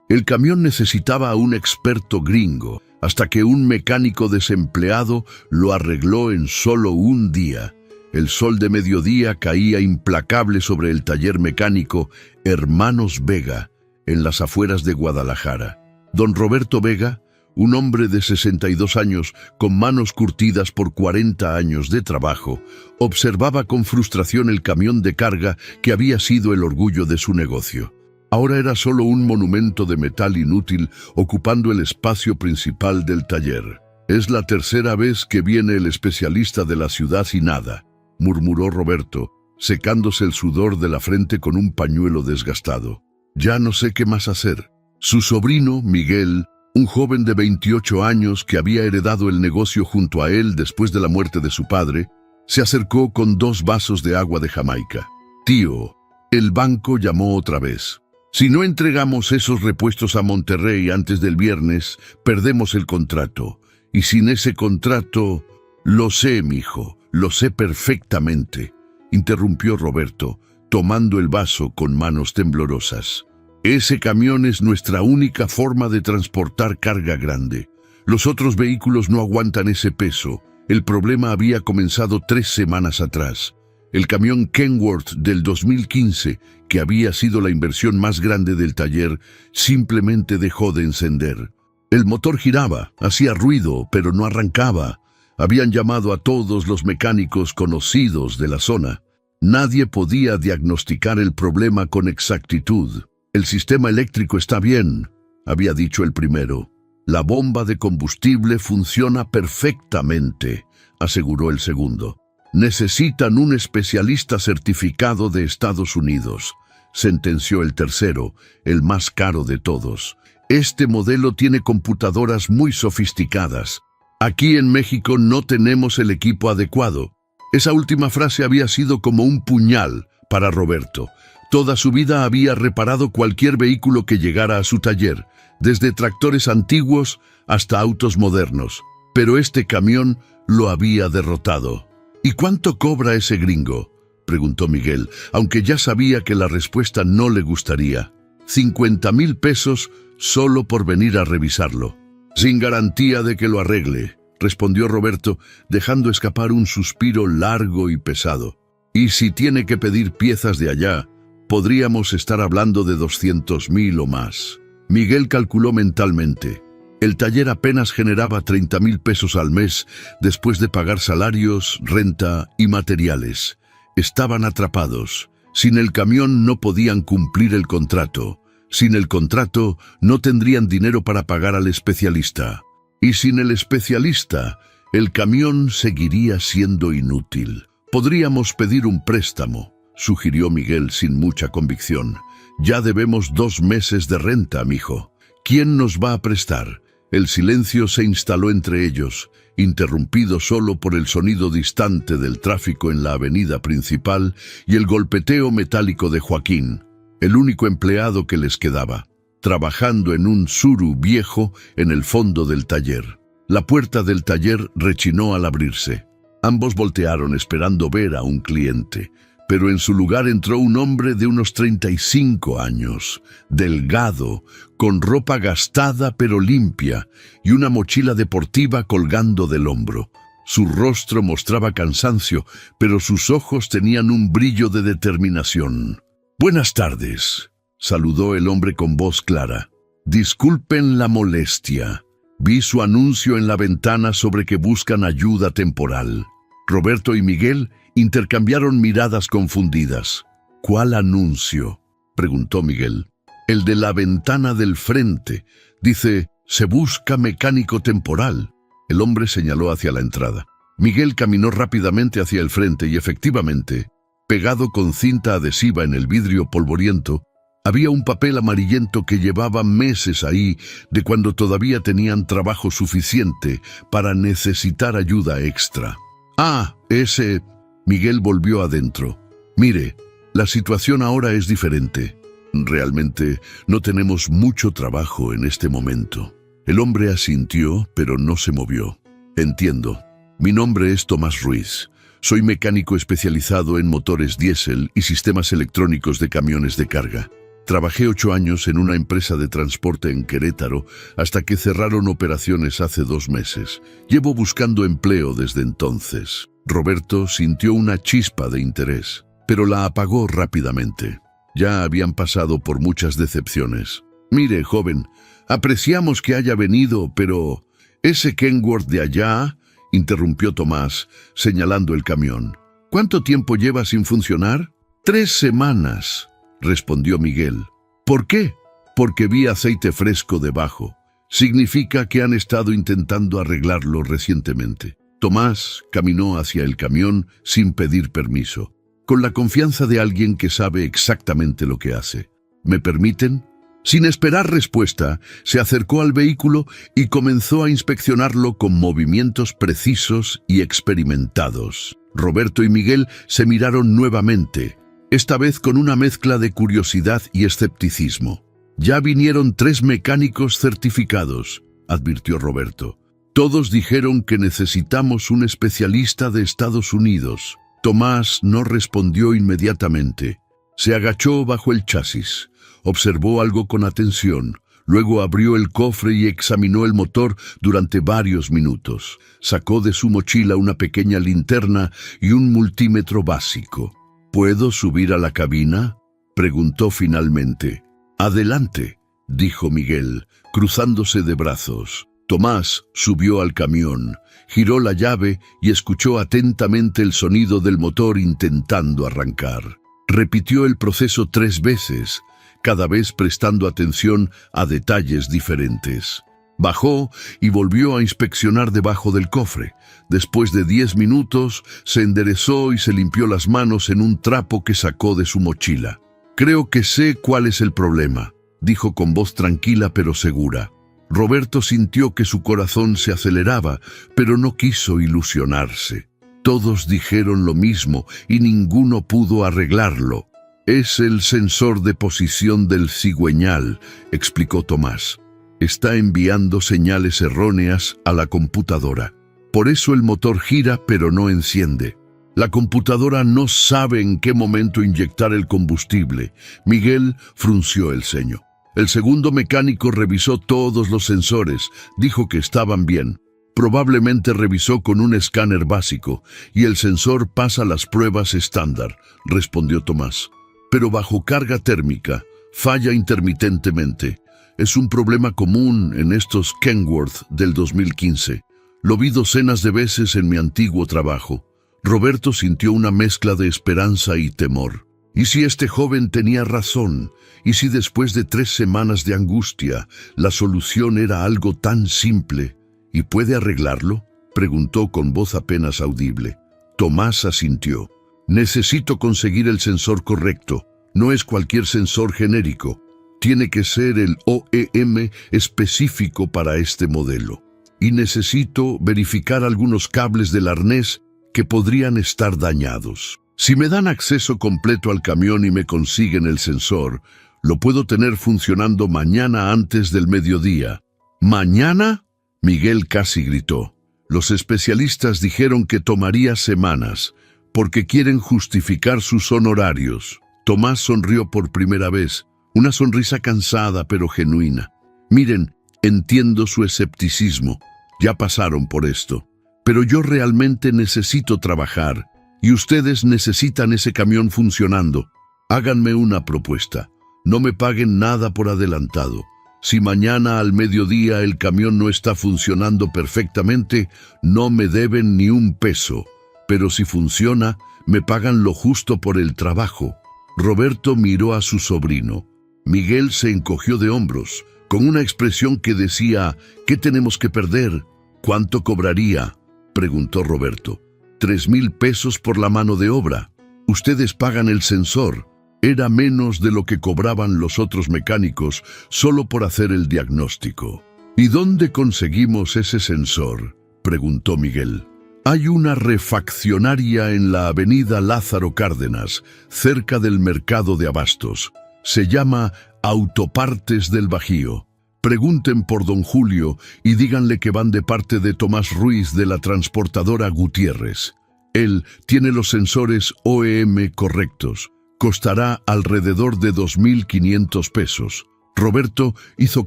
El camión necesitaba a un experto gringo, hasta que un mecánico desempleado lo arregló en solo un día. El sol de mediodía caía implacable sobre el taller mecánico Hermanos Vega, en las afueras de Guadalajara. Don Roberto Vega, un hombre de 62 años con manos curtidas por 40 años de trabajo, observaba con frustración el camión de carga que había sido el orgullo de su negocio. Ahora era solo un monumento de metal inútil ocupando el espacio principal del taller. «Es la tercera vez que viene el especialista de la ciudad y nada», murmuró Roberto, secándose el sudor de la frente con un pañuelo desgastado. «Ya no sé qué más hacer». Su sobrino, Miguel, un joven de 28 años que había heredado el negocio junto a él después de la muerte de su padre, se acercó con 2 vasos de agua de Jamaica. «Tío», el banco llamó otra vez. «Si no entregamos esos repuestos a Monterrey antes del viernes, perdemos el contrato. Y sin ese contrato...» «Lo sé, mijo, lo sé perfectamente», interrumpió Roberto, tomando el vaso con manos temblorosas. «Ese camión es nuestra única forma de transportar carga grande. Los otros vehículos no aguantan ese peso. El problema había comenzado 3 semanas atrás. El camión Kenworth del 2015, que había sido la inversión más grande del taller, simplemente dejó de encender. El motor giraba, hacía ruido, pero no arrancaba. Habían llamado a todos los mecánicos conocidos de la zona. Nadie podía diagnosticar el problema con exactitud. «El sistema eléctrico está bien», había dicho el primero. «La bomba de combustible funciona perfectamente», aseguró el segundo. «Necesitan un especialista certificado de Estados Unidos», sentenció el tercero, el más caro de todos. «Este modelo tiene computadoras muy sofisticadas. Aquí en México no tenemos el equipo adecuado». Esa última frase había sido como un puñal para Roberto. Toda su vida había reparado cualquier vehículo que llegara a su taller, desde tractores antiguos hasta autos modernos. Pero este camión lo había derrotado. «¿Y cuánto cobra ese gringo?», preguntó Miguel, aunque ya sabía que la respuesta no le gustaría. «50,000 pesos solo por venir a revisarlo». «Sin garantía de que lo arregle», respondió Roberto, dejando escapar un suspiro largo y pesado. «Y si tiene que pedir piezas de allá, podríamos estar hablando de 200,000 o más». Miguel calculó mentalmente. El taller apenas generaba 30,000 pesos al mes después de pagar salarios, renta y materiales. Estaban atrapados. Sin el camión no podían cumplir el contrato. Sin el contrato no tendrían dinero para pagar al especialista. Y sin el especialista, el camión seguiría siendo inútil. «Podríamos pedir un préstamo», sugirió Miguel sin mucha convicción. «Ya debemos 2 meses de renta, mijo. ¿Quién nos va a prestar?». El silencio se instaló entre ellos, interrumpido solo por el sonido distante del tráfico en la avenida principal y el golpeteo metálico de Joaquín, el único empleado que les quedaba, trabajando en un suru viejo en el fondo del taller. La puerta del taller rechinó al abrirse. Ambos voltearon esperando ver a un cliente, pero en su lugar entró un hombre de unos 35 años, delgado, con ropa gastada pero limpia y una mochila deportiva colgando del hombro. Su rostro mostraba cansancio, pero sus ojos tenían un brillo de determinación. «Buenas tardes», saludó el hombre con voz clara. «Disculpen la molestia. Vi su anuncio en la ventana sobre que buscan ayuda temporal». Roberto y Miguel intercambiaron miradas confundidas. «¿Cuál anuncio?», preguntó Miguel. «El de la ventana del frente. Dice, se busca mecánico temporal». El hombre señaló hacia la entrada. Miguel caminó rápidamente hacia el frente y efectivamente, pegado con cinta adhesiva en el vidrio polvoriento, había un papel amarillento que llevaba meses ahí de cuando todavía tenían trabajo suficiente para necesitar ayuda extra. «Ah, ese...». Miguel volvió adentro. «Mire, la situación ahora es diferente. Realmente no tenemos mucho trabajo en este momento». El hombre asintió, pero no se movió. «Entiendo. Mi nombre es Tomás Ruiz. Soy mecánico especializado en motores diésel y sistemas electrónicos de camiones de carga. Trabajé 8 años en una empresa de transporte en Querétaro hasta que cerraron operaciones hace 2 meses. Llevo buscando empleo desde entonces. Roberto sintió una chispa de interés, pero la apagó rápidamente. Ya habían pasado por muchas decepciones. Mire, joven, apreciamos que haya venido, pero ese Kenworth de allá, interrumpió Tomás, señalando el camión. ¿Cuánto tiempo lleva sin funcionar? 3 semanas, respondió Miguel. ¿Por qué? Porque vi aceite fresco debajo. Significa que han estado intentando arreglarlo recientemente. Tomás caminó hacia el camión sin pedir permiso, con la confianza de alguien que sabe exactamente lo que hace. ¿Me permiten? Sin esperar respuesta, se acercó al vehículo y comenzó a inspeccionarlo con movimientos precisos y experimentados. Roberto y Miguel se miraron nuevamente, esta vez con una mezcla de curiosidad y escepticismo. Ya vinieron 3 mecánicos certificados, advirtió Roberto. Todos dijeron que necesitamos un especialista de Estados Unidos. Tomás no respondió inmediatamente. Se agachó bajo el chasis. Observó algo con atención, luego abrió el cofre y examinó el motor durante varios minutos. Sacó de su mochila una pequeña linterna y un multímetro básico. ¿Puedo subir a la cabina?, preguntó finalmente. Adelante, dijo Miguel, cruzándose de brazos. Tomás subió al camión, giró la llave y escuchó atentamente el sonido del motor intentando arrancar. Repitió el proceso 3 veces, cada vez prestando atención a detalles diferentes. Bajó y volvió a inspeccionar debajo del cofre. Después de 10 minutos, se enderezó y se limpió las manos en un trapo que sacó de su mochila. Creo que sé cuál es el problema, dijo con voz tranquila pero segura. Roberto sintió que su corazón se aceleraba, pero no quiso ilusionarse. Todos dijeron lo mismo y ninguno pudo arreglarlo. Es el sensor de posición del cigüeñal, explicó Tomás. Está enviando señales erróneas a la computadora. Por eso el motor gira pero no enciende. La computadora no sabe en qué momento inyectar el combustible. Miguel frunció el ceño. El segundo mecánico revisó todos los sensores, dijo que estaban bien. Probablemente revisó con un escáner básico y el sensor pasa las pruebas estándar, respondió Tomás. Pero bajo carga térmica, falla intermitentemente. Es un problema común en estos Kenworth del 2015. Lo vi docenas de veces en mi antiguo trabajo. Roberto sintió una mezcla de esperanza y temor. ¿Y si este joven tenía razón? ¿Y si después de 3 semanas de angustia, la solución era algo tan simple? ¿Y puede arreglarlo?, preguntó con voz apenas audible. Tomás asintió. Necesito conseguir el sensor correcto. No es cualquier sensor genérico. Tiene que ser el OEM específico para este modelo. Y necesito verificar algunos cables del arnés que podrían estar dañados. Si me dan acceso completo al camión y me consiguen el sensor, lo puedo tener funcionando mañana antes del mediodía. ¿Mañana?, Miguel casi gritó. Los especialistas dijeron que tomaría semanas, porque quieren justificar sus honorarios. Tomás sonrió por primera vez, una sonrisa cansada pero genuina. Miren, entiendo su escepticismo, ya pasaron por esto, pero yo realmente necesito trabajar, y ustedes necesitan ese camión funcionando. Háganme una propuesta, no me paguen nada por adelantado. Si mañana al mediodía el camión no está funcionando perfectamente, no me deben ni un peso, pero si funciona, me pagan lo justo por el trabajo. Roberto miró a su sobrino. Miguel se encogió de hombros, con una expresión que decía, ¿qué tenemos que perder? ¿Cuánto cobraría?, preguntó Roberto. 3,000 pesos por la mano de obra. Ustedes pagan el sensor. Era menos de lo que cobraban los otros mecánicos solo por hacer el diagnóstico. ¿Y dónde conseguimos ese sensor?, preguntó Miguel. Hay una refaccionaria en la avenida Lázaro Cárdenas, cerca del mercado de abastos. Se llama Autopartes del Bajío. Pregunten por don Julio y díganle que van de parte de Tomás Ruiz de la transportadora Gutiérrez. Él tiene los sensores OEM correctos. Costará alrededor de 2.500 pesos. Roberto hizo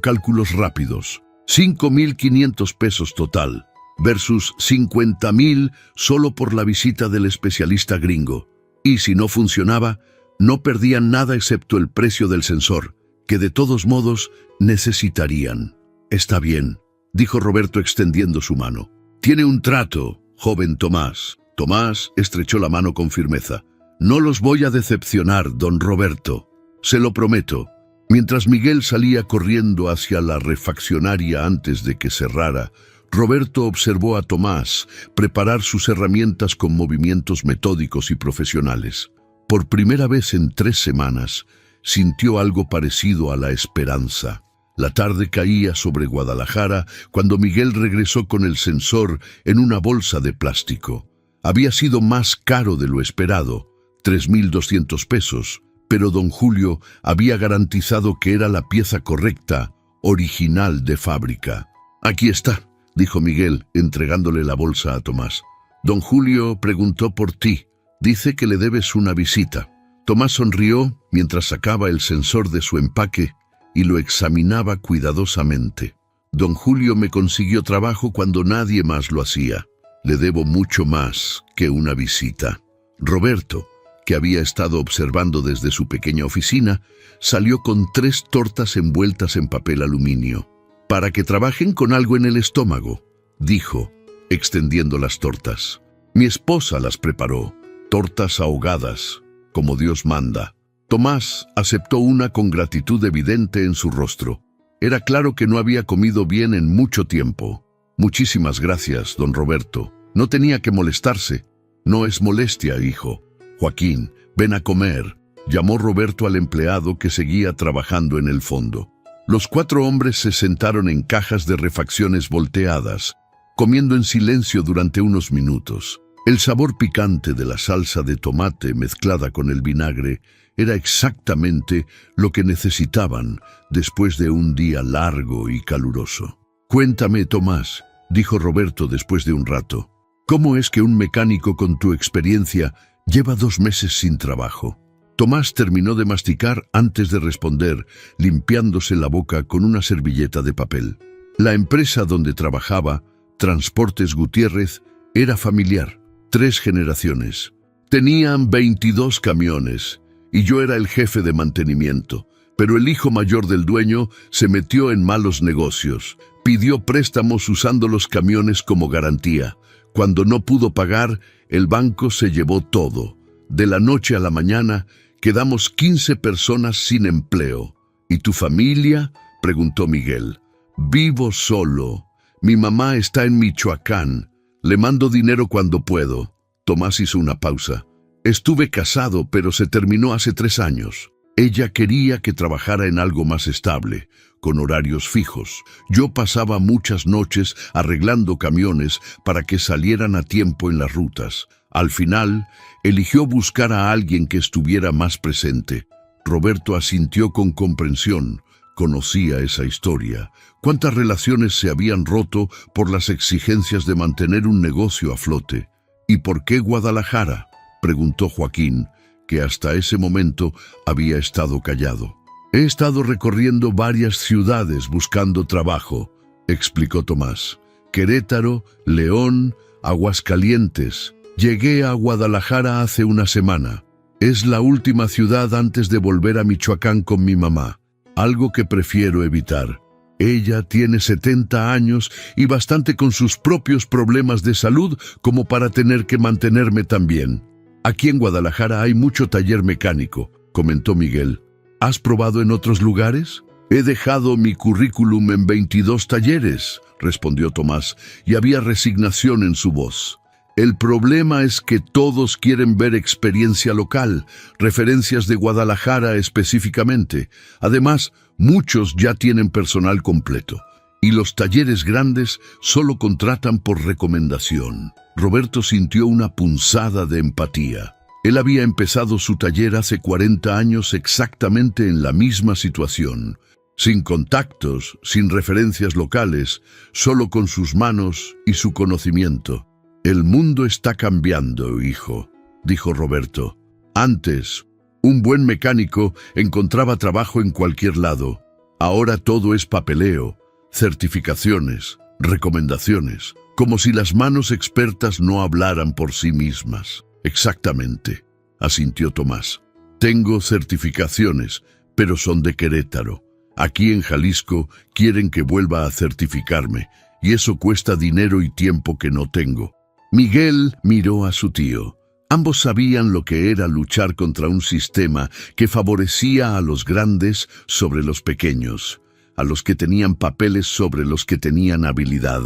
cálculos rápidos. 5.500 pesos total, versus 50.000 solo por la visita del especialista gringo. Y si no funcionaba, no perdían nada excepto el precio del sensor, que de todos modos necesitarían. «Está bien», dijo Roberto extendiendo su mano. «Tiene un trato, joven Tomás». Tomás estrechó la mano con firmeza. «No los voy a decepcionar, don Roberto. Se lo prometo». Mientras Miguel salía corriendo hacia la refaccionaria antes de que cerrara, Roberto observó a Tomás preparar sus herramientas con movimientos metódicos y profesionales. Por primera vez en 3 semanas, sintió algo parecido a la esperanza. La tarde caía sobre Guadalajara cuando Miguel regresó con el sensor en una bolsa de plástico. Había sido más caro de lo esperado, 3.200 pesos, pero don Julio había garantizado que era la pieza correcta, original de fábrica. «Aquí está», dijo Miguel, entregándole la bolsa a Tomás. «Don Julio preguntó por ti. Dice que le debes una visita». Tomás sonrió mientras sacaba el sensor de su empaque y lo examinaba cuidadosamente. «Don Julio me consiguió trabajo cuando nadie más lo hacía. Le debo mucho más que una visita». Roberto, que había estado observando desde su pequeña oficina, salió con 3 tortas envueltas en papel aluminio. «Para que trabajen con algo en el estómago», dijo, extendiendo las tortas. «Mi esposa las preparó, tortas ahogadas, como Dios manda». Tomás aceptó una con gratitud evidente en su rostro. Era claro que no había comido bien en mucho tiempo. «Muchísimas gracias, don Roberto. No tenía que molestarse». «No es molestia, hijo. Joaquín, ven a comer», llamó Roberto al empleado que seguía trabajando en el fondo. Los 4 hombres se sentaron en cajas de refacciones volteadas, comiendo en silencio durante unos minutos. El sabor picante de la salsa de tomate mezclada con el vinagre era exactamente lo que necesitaban después de un día largo y caluroso. «Cuéntame, Tomás», dijo Roberto después de un rato. «¿Cómo es que un mecánico con tu experiencia lleva 2 meses sin trabajo?» Tomás terminó de masticar antes de responder, limpiándose la boca con una servilleta de papel. La empresa donde trabajaba, Transportes Gutiérrez, era familiar. 3 generaciones. Tenían 22 camiones, y yo era el jefe de mantenimiento. Pero el hijo mayor del dueño se metió en malos negocios. Pidió préstamos usando los camiones como garantía. Cuando no pudo pagar, el banco se llevó todo. De la noche a la mañana, quedamos 15 personas sin empleo. «¿Y tu familia?», preguntó Miguel. «Vivo solo. Mi mamá está en Michoacán. Le mando dinero cuando puedo». Tomás hizo una pausa. «Estuve casado, pero se terminó hace 3 años. Ella quería que trabajara en algo más estable, con horarios fijos. Yo pasaba muchas noches arreglando camiones para que salieran a tiempo en las rutas. Al final, eligió buscar a alguien que estuviera más presente». Roberto asintió con comprensión. Conocía esa historia. ¿Cuántas relaciones se habían roto por las exigencias de mantener un negocio a flote? «¿Y por qué Guadalajara?», preguntó Joaquín, que hasta ese momento había estado callado. «He estado recorriendo varias ciudades buscando trabajo», explicó Tomás. «Querétaro, León, Aguascalientes. Llegué a Guadalajara hace una semana. Es la última ciudad antes de volver a Michoacán con mi mamá, algo que prefiero evitar. Ella tiene 70 años y bastante con sus propios problemas de salud como para tener que mantenerme también. Aquí en Guadalajara hay mucho taller mecánico», comentó Miguel. «¿Has probado en otros lugares?» «He dejado mi currículum en 22 talleres», respondió Tomás, y había resignación en su voz. «El problema es que todos quieren ver experiencia local, referencias de Guadalajara específicamente. Además, muchos ya tienen personal completo, y los talleres grandes solo contratan por recomendación». Roberto sintió una punzada de empatía. Él había empezado su taller hace 40 años exactamente en la misma situación. Sin contactos, sin referencias locales, solo con sus manos y su conocimiento. «El mundo está cambiando, hijo», dijo Roberto. «Antes, Un buen mecánico encontraba trabajo en cualquier lado. Ahora todo es papeleo, certificaciones, recomendaciones, como si las manos expertas no hablaran por sí mismas. Exactamente, asintió Tomás. Tengo certificaciones, pero son de Querétaro. Aquí en Jalisco quieren que vuelva a certificarme, y eso cuesta dinero y tiempo que no tengo. Miguel miró a su tío. Ambos sabían lo que era luchar contra un sistema que favorecía a los grandes sobre los pequeños, a los que tenían papeles sobre los que tenían habilidad.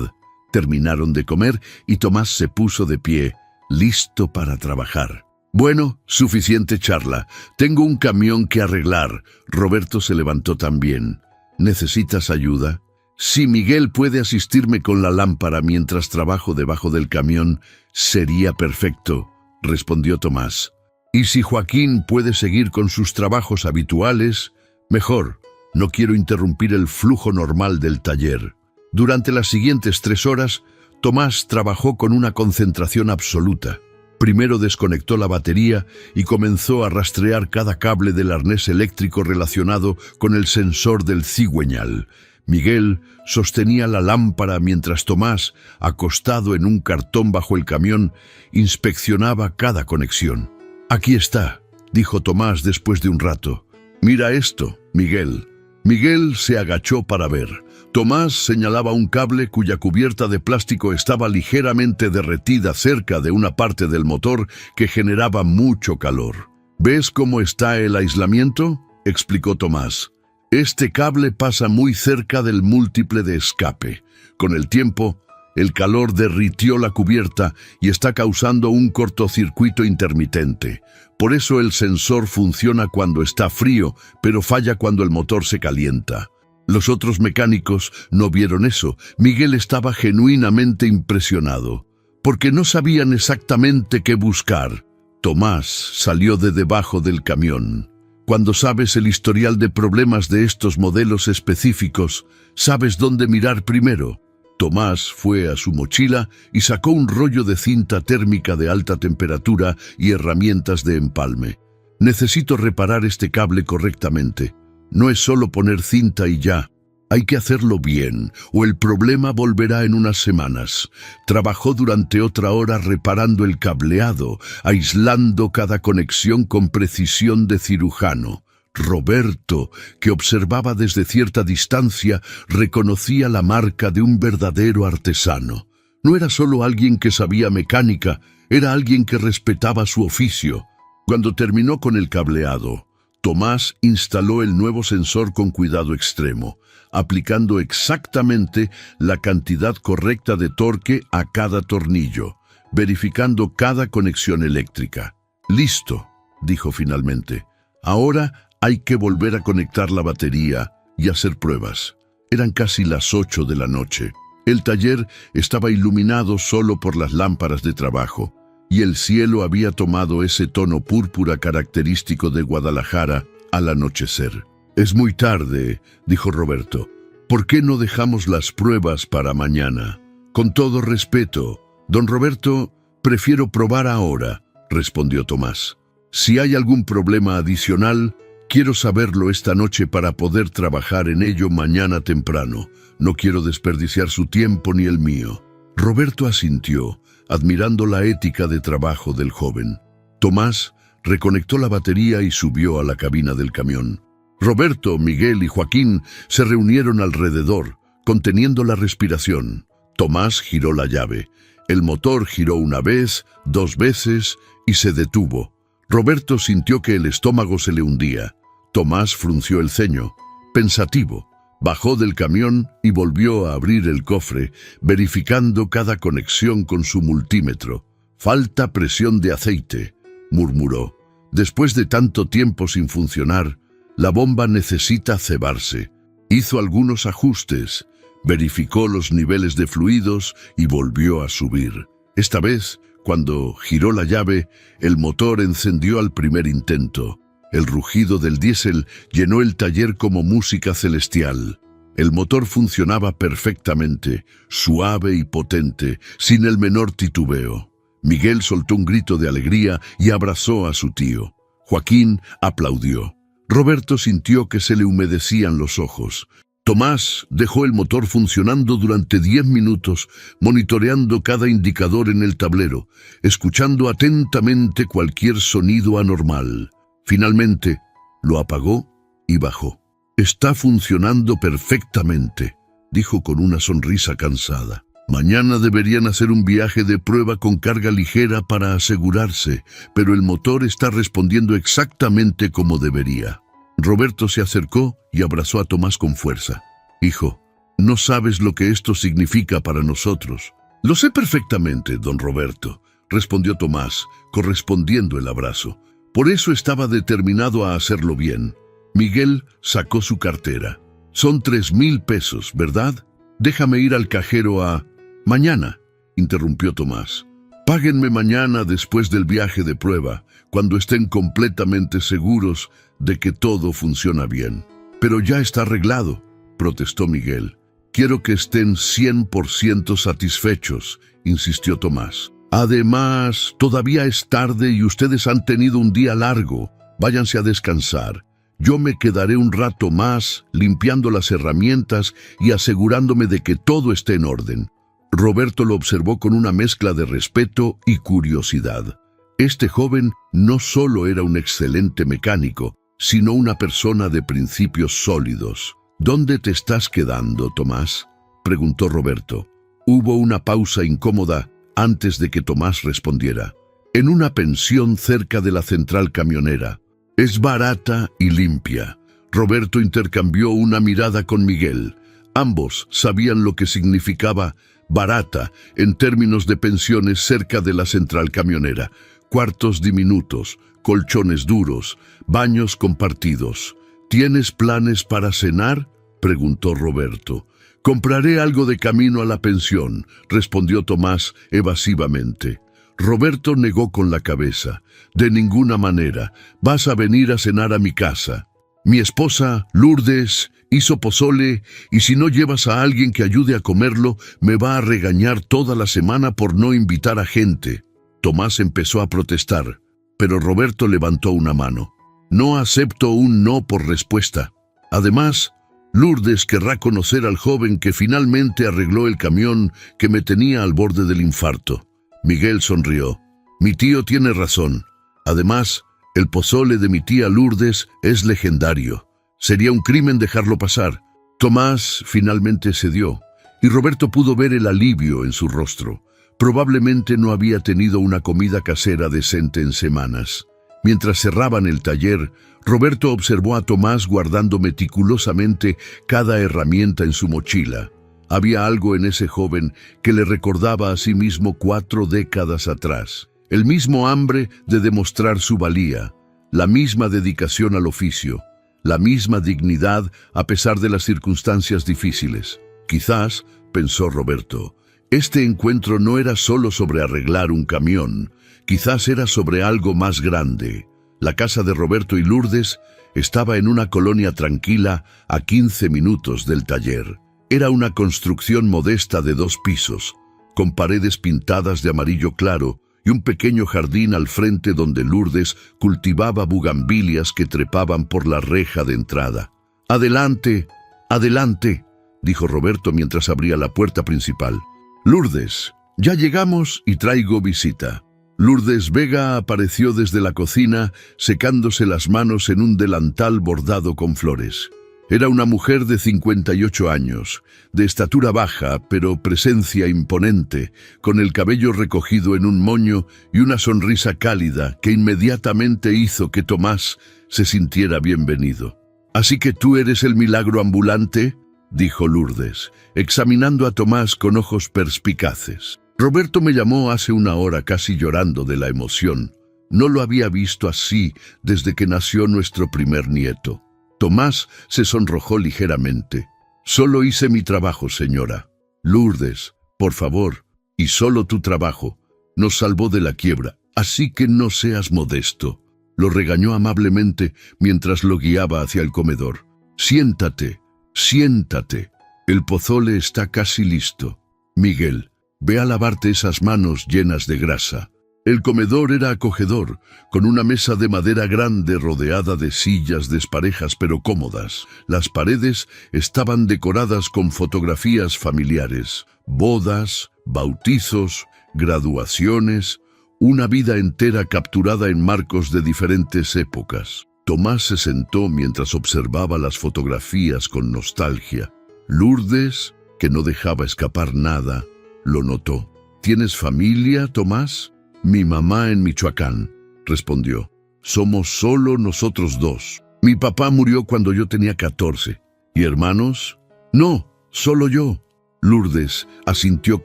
Terminaron de comer y Tomás se puso de pie, listo para trabajar. Bueno, suficiente charla. Tengo un camión que arreglar. Roberto se levantó también. ¿Necesitas ayuda? Si Miguel puede asistirme con la lámpara mientras trabajo debajo del camión, sería perfecto, respondió Tomás. Y si Joaquín puede seguir con sus trabajos habituales, mejor. No quiero interrumpir el flujo normal del taller. Durante las siguientes 3 horas, Tomás trabajó con una concentración absoluta. Primero desconectó la batería y comenzó a rastrear cada cable del arnés eléctrico relacionado con el sensor del cigüeñal. Miguel sostenía la lámpara mientras Tomás, acostado en un cartón bajo el camión, inspeccionaba cada conexión. «Aquí está», dijo Tomás después de un rato. «Mira esto, Miguel». Miguel se agachó para ver. Tomás señalaba un cable cuya cubierta de plástico estaba ligeramente derretida cerca de una parte del motor que generaba mucho calor. «¿Ves cómo está el aislamiento?», explicó Tomás. «Este cable pasa muy cerca del múltiple de escape. Con el tiempo, el calor derritió la cubierta y está causando un cortocircuito intermitente. Por eso el sensor funciona cuando está frío, pero falla cuando el motor se calienta». Los otros mecánicos no vieron eso. Miguel estaba genuinamente impresionado, porque no sabían exactamente qué buscar. Tomás salió de debajo del camión. Cuando sabes el historial de problemas de estos modelos específicos, sabes dónde mirar primero. Tomás fue a su mochila y sacó un rollo de cinta térmica de alta temperatura y herramientas de empalme. «Necesito reparar este cable correctamente. No es solo poner cinta y ya. Hay que hacerlo bien, o el problema volverá en unas semanas». Trabajó durante otra hora reparando el cableado, aislando cada conexión con precisión de cirujano. Roberto, que observaba desde cierta distancia, reconocía la marca de un verdadero artesano. No era solo alguien que sabía mecánica, era alguien que respetaba su oficio. Cuando terminó con el cableado, Tomás instaló el nuevo sensor con cuidado extremo, aplicando exactamente la cantidad correcta de torque a cada tornillo, verificando cada conexión eléctrica. «Listo», dijo finalmente. «Ahora hay que volver a conectar la batería y hacer pruebas». Eran casi las 8 de la noche. El taller estaba iluminado solo por las lámparas de trabajo, y el cielo había tomado ese tono púrpura característico de Guadalajara al anochecer. «Es muy tarde», dijo Roberto. «¿Por qué no dejamos las pruebas para mañana?» «Con todo respeto, don Roberto, prefiero probar ahora», respondió Tomás. «Si hay algún problema adicional, quiero saberlo esta noche para poder trabajar en ello mañana temprano. No quiero desperdiciar su tiempo ni el mío». Roberto asintió, admirando la ética de trabajo del joven. Tomás reconectó la batería y subió a la cabina del camión. Roberto, Miguel y Joaquín se reunieron alrededor, conteniendo la respiración. Tomás giró la llave. El motor giró una vez, 2 veces y se detuvo. Roberto sintió que el estómago se le hundía. Tomás frunció el ceño, pensativo. Bajó del camión y volvió a abrir el cofre, verificando cada conexión con su multímetro. «Falta presión de aceite», murmuró. «Después de tanto tiempo sin funcionar, la bomba necesita cebarse». Hizo algunos ajustes, verificó los niveles de fluidos y volvió a subir. Esta vez, cuando giró la llave, el motor encendió al primer intento. El rugido del diésel llenó el taller como música celestial. El motor funcionaba perfectamente, suave y potente, sin el menor titubeo. Miguel soltó un grito de alegría y abrazó a su tío. Joaquín aplaudió. Roberto sintió que se le humedecían los ojos. Tomás dejó el motor funcionando durante 10 minutos, monitoreando cada indicador en el tablero, escuchando atentamente cualquier sonido anormal. Finalmente, lo apagó y bajó. «Está funcionando perfectamente», dijo con una sonrisa cansada. «Mañana deberían hacer un viaje de prueba con carga ligera para asegurarse, pero el motor está respondiendo exactamente como debería». Roberto se acercó y abrazó a Tomás con fuerza. «Hijo, no sabes lo que esto significa para nosotros». «Lo sé perfectamente, don Roberto», respondió Tomás, correspondiendo el abrazo. Por eso estaba determinado a hacerlo bien. Miguel sacó su cartera. «Son 3,000 pesos, ¿verdad? Déjame ir al cajero a...» «Mañana», interrumpió Tomás. «Páguenme mañana después del viaje de prueba, cuando estén completamente seguros de que todo funciona bien». «Pero ya está arreglado», protestó Miguel. «Quiero que estén 100% satisfechos», insistió Tomás. «Además, todavía es tarde y ustedes han tenido un día largo. Váyanse a descansar. Yo me quedaré un rato más limpiando las herramientas y asegurándome de que todo esté en orden». Roberto lo observó con una mezcla de respeto y curiosidad. Este joven no solo era un excelente mecánico, sino una persona de principios sólidos. «¿Dónde te estás quedando, Tomás?», preguntó Roberto. Hubo una pausa incómoda antes de que Tomás respondiera. «En una pensión cerca de la central camionera. Es barata y limpia». Roberto intercambió una mirada con Miguel. Ambos sabían lo que significaba barata en términos de pensiones cerca de la central camionera. Cuartos diminutos, colchones duros, baños compartidos. «¿Tienes planes para cenar?», preguntó Roberto. «Compraré algo de camino a la pensión», respondió Tomás evasivamente. Roberto negó con la cabeza. «De ninguna manera. Vas a venir a cenar a mi casa. Mi esposa, Lourdes, hizo pozole y si no llevas a alguien que ayude a comerlo, me va a regañar toda la semana por no invitar a gente». Tomás empezó a protestar, pero Roberto levantó una mano. «No acepto un no por respuesta. Además, Lourdes querrá conocer al joven que finalmente arregló el camión que me tenía al borde del infarto». Miguel sonrió. «Mi tío tiene razón. Además, el pozole de mi tía Lourdes es legendario. Sería un crimen dejarlo pasar». Tomás finalmente cedió, y Roberto pudo ver el alivio en su rostro. Probablemente no había tenido una comida casera decente en semanas. Mientras cerraban el taller, Roberto observó a Tomás guardando meticulosamente cada herramienta en su mochila. Había algo en ese joven que le recordaba a sí mismo 4 décadas atrás. El mismo hambre de demostrar su valía, la misma dedicación al oficio, la misma dignidad a pesar de las circunstancias difíciles. Quizás, pensó Roberto, este encuentro no era solo sobre arreglar un camión, quizás era sobre algo más grande. La casa de Roberto y Lourdes estaba en una colonia tranquila a 15 minutos del taller. Era una construcción modesta de 2 pisos, con paredes pintadas de amarillo claro y un pequeño jardín al frente donde Lourdes cultivaba bugambilias que trepaban por la reja de entrada. «Adelante, adelante», dijo Roberto mientras abría la puerta principal. «Lourdes, ya llegamos y traigo visita». Lourdes Vega apareció desde la cocina, secándose las manos en un delantal bordado con flores. Era una mujer de 58 años, de estatura baja, pero presencia imponente, con el cabello recogido en un moño y una sonrisa cálida que inmediatamente hizo que Tomás se sintiera bienvenido. «¿Así que tú eres el milagro ambulante?», dijo Lourdes, examinando a Tomás con ojos perspicaces. «Roberto me llamó hace una hora casi llorando de la emoción. No lo había visto así desde que nació nuestro primer nieto». Tomás se sonrojó ligeramente. «Solo hice mi trabajo, señora». «Lourdes, por favor, y solo tu trabajo. Nos salvó de la quiebra, así que no seas modesto». Lo regañó amablemente mientras lo guiaba hacia el comedor. «Siéntate, siéntate. El pozole está casi listo. Miguel, ve a lavarte esas manos llenas de grasa». El comedor era acogedor, con una mesa de madera grande rodeada de sillas desparejas pero cómodas. Las paredes estaban decoradas con fotografías familiares, bodas, bautizos, graduaciones, una vida entera capturada en marcos de diferentes épocas. Tomás se sentó mientras observaba las fotografías con nostalgia. Lourdes, que no dejaba escapar nada, lo notó. ¿Tienes familia, Tomás? Mi mamá en Michoacán, respondió. Somos solo nosotros dos. Mi papá murió cuando yo tenía 14. ¿Y hermanos? No, solo yo. Lourdes asintió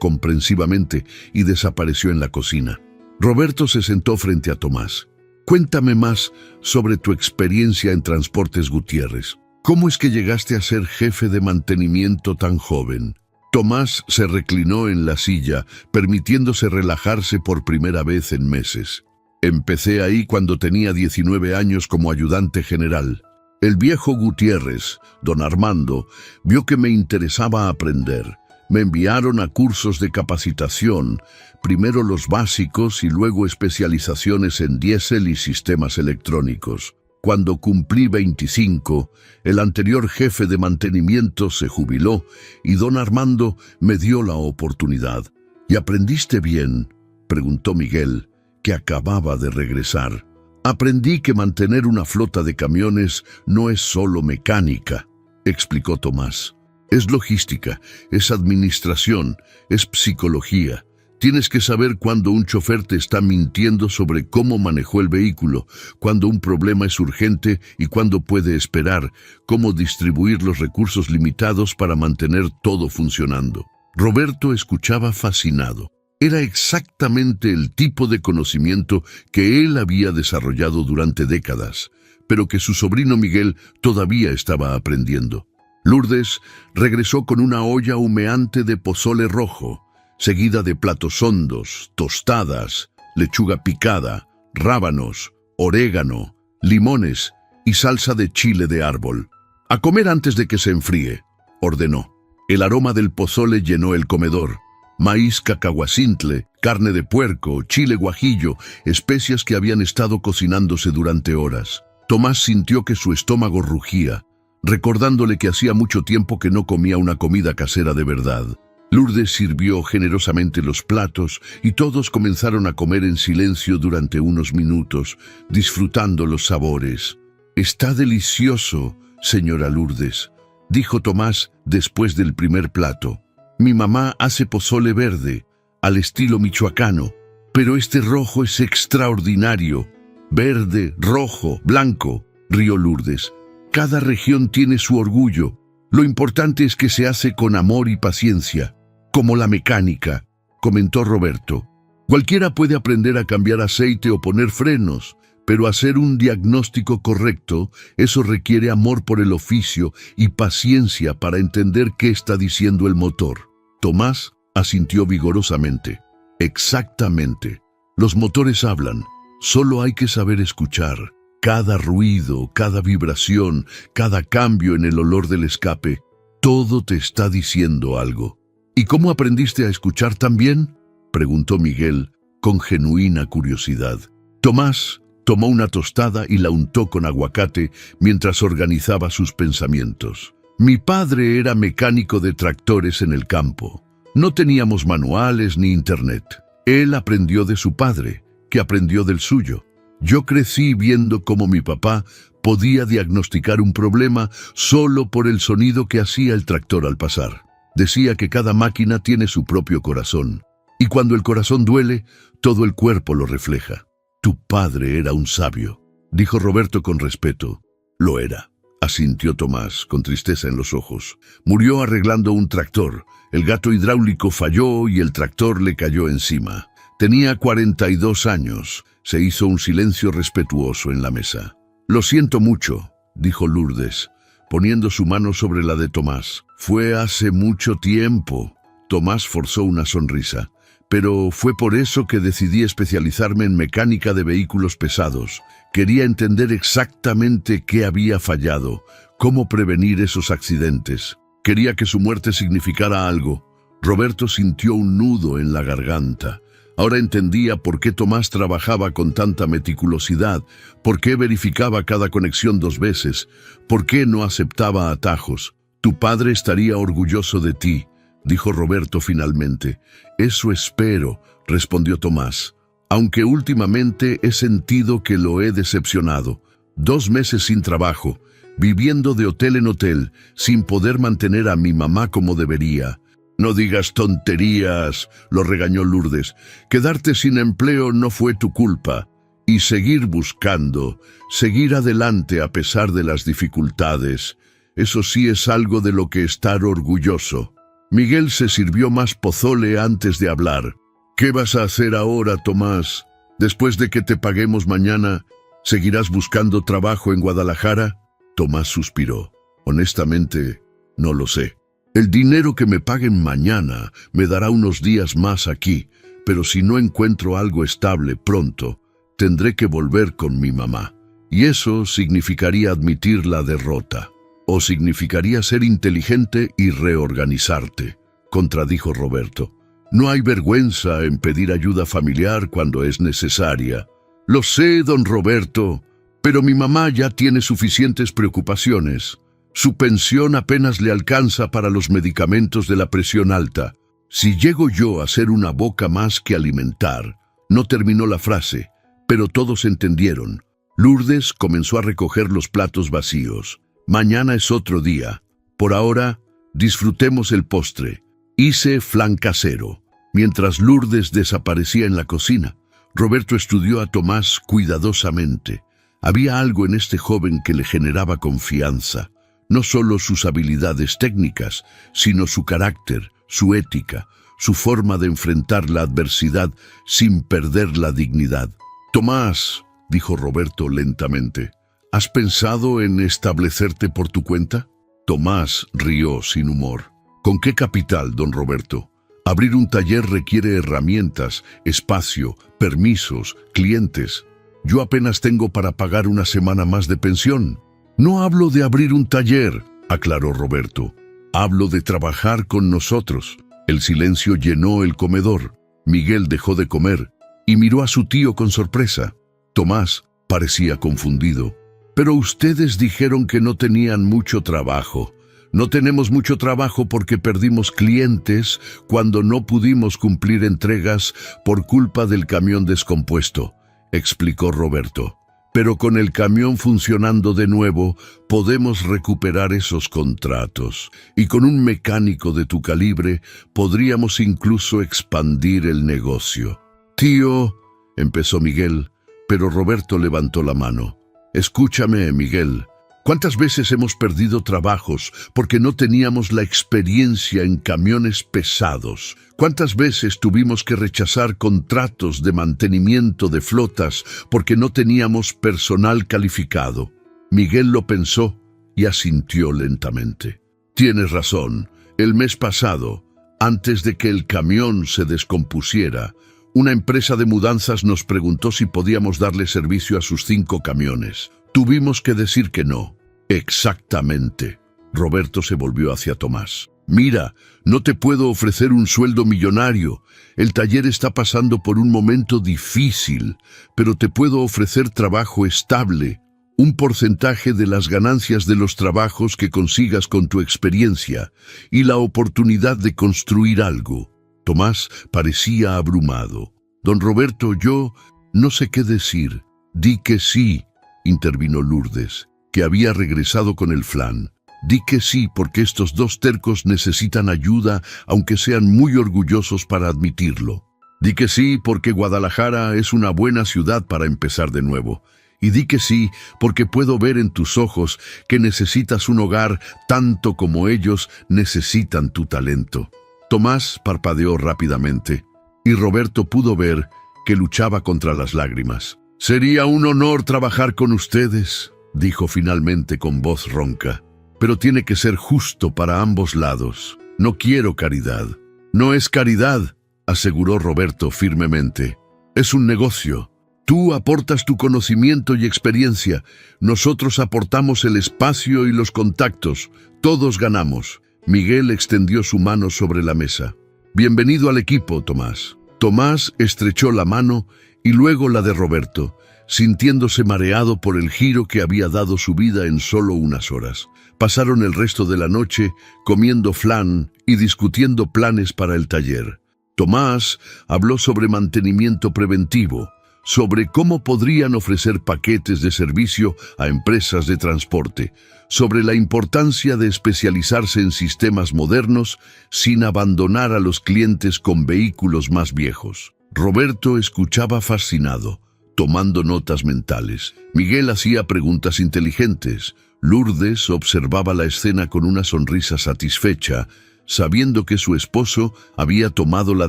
comprensivamente y desapareció en la cocina. Roberto se sentó frente a Tomás. Cuéntame más sobre tu experiencia en Transportes Gutiérrez. ¿Cómo es que llegaste a ser jefe de mantenimiento tan joven? Tomás se reclinó en la silla, permitiéndose relajarse por primera vez en meses. Empecé ahí cuando tenía 19 años como ayudante general. El viejo Gutiérrez, don Armando, vio que me interesaba aprender. Me enviaron a cursos de capacitación, primero los básicos y luego especializaciones en diésel y sistemas electrónicos. Cuando cumplí 25, el anterior jefe de mantenimiento se jubiló y don Armando me dio la oportunidad. ¿Y aprendiste bien?, preguntó Miguel, que acababa de regresar. Aprendí que mantener una flota de camiones no es solo mecánica, explicó Tomás. Es logística, es administración, es psicología. Tienes que saber cuándo un chofer te está mintiendo sobre cómo manejó el vehículo, cuándo un problema es urgente y cuándo puede esperar, cómo distribuir los recursos limitados para mantener todo funcionando. Roberto escuchaba fascinado. Era exactamente el tipo de conocimiento que él había desarrollado durante décadas, pero que su sobrino Miguel todavía estaba aprendiendo. Lourdes regresó con una olla humeante de pozole rojo, seguida de platos hondos, tostadas, lechuga picada, rábanos, orégano, limones y salsa de chile de árbol. «A comer antes de que se enfríe», ordenó. El aroma del pozole llenó el comedor. Maíz cacahuacintle, carne de puerco, chile guajillo, especias que habían estado cocinándose durante horas. Tomás sintió que su estómago rugía, recordándole que hacía mucho tiempo que no comía una comida casera de verdad. Lourdes sirvió generosamente los platos y todos comenzaron a comer en silencio durante unos minutos, disfrutando los sabores. «Está delicioso, señora Lourdes», dijo Tomás después del primer plato. «Mi mamá hace pozole verde, al estilo michoacano, pero este rojo es extraordinario. Verde, rojo, blanco», rió Lourdes. «Cada región tiene su orgullo. Lo importante es que se hace con amor y paciencia. Como la mecánica», comentó Roberto. «Cualquiera puede aprender a cambiar aceite o poner frenos, pero hacer un diagnóstico correcto, eso requiere amor por el oficio y paciencia para entender qué está diciendo el motor». Tomás asintió vigorosamente. «Exactamente. Los motores hablan. Solo hay que saber escuchar. Cada ruido, cada vibración, cada cambio en el olor del escape, todo te está diciendo algo». «¿Y cómo aprendiste a escuchar tan bien?», preguntó Miguel, con genuina curiosidad. Tomás tomó una tostada y la untó con aguacate mientras organizaba sus pensamientos. «Mi padre era mecánico de tractores en el campo. No teníamos manuales ni internet. Él aprendió de su padre, que aprendió del suyo. Yo crecí viendo cómo mi papá podía diagnosticar un problema solo por el sonido que hacía el tractor al pasar. Decía que cada máquina tiene su propio corazón, y cuando el corazón duele, todo el cuerpo lo refleja». «Tu padre era un sabio», dijo Roberto con respeto. «Lo era», asintió Tomás, con tristeza en los ojos. «Murió arreglando un tractor. El gato hidráulico falló y el tractor le cayó encima. Tenía 42 años. Se hizo un silencio respetuoso en la mesa. «Lo siento mucho», dijo Lourdes, poniendo su mano sobre la de Tomás. «Fue hace mucho tiempo». Tomás forzó una sonrisa. «Pero fue por eso que decidí especializarme en mecánica de vehículos pesados. Quería entender exactamente qué había fallado, cómo prevenir esos accidentes. Quería que su muerte significara algo». Roberto sintió un nudo en la garganta. Ahora entendía por qué Tomás trabajaba con tanta meticulosidad, por qué verificaba cada conexión 2 veces, por qué no aceptaba atajos. Tu padre estaría orgulloso de ti, dijo Roberto finalmente. Eso espero, respondió Tomás, aunque últimamente he sentido que lo he decepcionado. 2 meses sin trabajo, viviendo de hotel en hotel, sin poder mantener a mi mamá como debería. No digas tonterías, lo regañó Lourdes. Quedarte sin empleo no fue tu culpa. Y seguir buscando, seguir adelante a pesar de las dificultades, eso sí es algo de lo que estar orgulloso. Miguel se sirvió más pozole antes de hablar. ¿Qué vas a hacer ahora, Tomás? Después de que te paguemos mañana, ¿seguirás buscando trabajo en Guadalajara? Tomás suspiró. Honestamente, no lo sé. El dinero que me paguen mañana me dará unos días más aquí, pero si no encuentro algo estable pronto, tendré que volver con mi mamá. Y eso significaría admitir la derrota. O significaría ser inteligente y reorganizarte, contradijo Roberto. No hay vergüenza en pedir ayuda familiar cuando es necesaria. Lo sé, don Roberto, pero mi mamá ya tiene suficientes preocupaciones. Su pensión apenas le alcanza para los medicamentos de la presión alta. Si llego yo a ser una boca más que alimentar. No terminó la frase, pero todos entendieron. Lourdes comenzó a recoger los platos vacíos. Mañana es otro día. Por ahora, disfrutemos el postre. Hice flan casero. Mientras Lourdes desaparecía en la cocina, Roberto estudió a Tomás cuidadosamente. Había algo en este joven que le generaba confianza. No solo sus habilidades técnicas, sino su carácter, su ética, su forma de enfrentar la adversidad sin perder la dignidad. Tomás, dijo Roberto lentamente, ¿has pensado en establecerte por tu cuenta? Tomás rió sin humor. ¿Con qué capital, don Roberto? Abrir un taller requiere herramientas, espacio, permisos, clientes. Yo apenas tengo para pagar una semana más de pensión. No hablo de abrir un taller, aclaró Roberto. Hablo de trabajar con nosotros. El silencio llenó el comedor. Miguel dejó de comer y miró a su tío con sorpresa. Tomás parecía confundido. Pero ustedes dijeron que no tenían mucho trabajo. No tenemos mucho trabajo porque perdimos clientes cuando no pudimos cumplir entregas por culpa del camión descompuesto, explicó Roberto. Pero con el camión funcionando de nuevo, podemos recuperar esos contratos. Y con un mecánico de tu calibre, podríamos incluso expandir el negocio. Tío, empezó Miguel, pero Roberto levantó la mano. Escúchame, Miguel. ¿Cuántas veces hemos perdido trabajos porque no teníamos la experiencia en camiones pesados? ¿Cuántas veces tuvimos que rechazar contratos de mantenimiento de flotas porque no teníamos personal calificado? Miguel lo pensó y asintió lentamente. Tienes razón. El mes pasado, antes de que el camión se descompusiera, una empresa de mudanzas nos preguntó si podíamos darle servicio a sus 5 camiones. Tuvimos que decir que no. Exactamente. Roberto se volvió hacia Tomás. Mira, no te puedo ofrecer un sueldo millonario. El taller está pasando por un momento difícil, pero te puedo ofrecer trabajo estable, un porcentaje de las ganancias de los trabajos que consigas con tu experiencia y la oportunidad de construir algo. Tomás parecía abrumado. Don Roberto, yo no sé qué decir. Di que sí, intervino Lourdes, que había regresado con el flan. Di que sí, porque estos 2 tercos necesitan ayuda, aunque sean muy orgullosos para admitirlo. Di que sí, porque Guadalajara es una buena ciudad para empezar de nuevo. Y di que sí, porque puedo ver en tus ojos que necesitas un hogar tanto como ellos necesitan tu talento. Tomás parpadeó rápidamente, y Roberto pudo ver que luchaba contra las lágrimas. Sería un honor trabajar con ustedes, dijo finalmente con voz ronca. Pero tiene que ser justo para ambos lados. No quiero caridad. No es caridad, aseguró Roberto firmemente. Es un negocio. Tú aportas tu conocimiento y experiencia. Nosotros aportamos el espacio y los contactos. Todos ganamos. Miguel extendió su mano sobre la mesa. Bienvenido al equipo, Tomás. Tomás estrechó la mano y luego la de Roberto, sintiéndose mareado por el giro que había dado su vida en solo unas horas. Pasaron el resto de la noche comiendo flan y discutiendo planes para el taller. Tomás habló sobre mantenimiento preventivo, sobre cómo podrían ofrecer paquetes de servicio a empresas de transporte, sobre la importancia de especializarse en sistemas modernos sin abandonar a los clientes con vehículos más viejos. Roberto escuchaba fascinado, tomando notas mentales. Miguel hacía preguntas inteligentes. Lourdes observaba la escena con una sonrisa satisfecha, sabiendo que su esposo había tomado la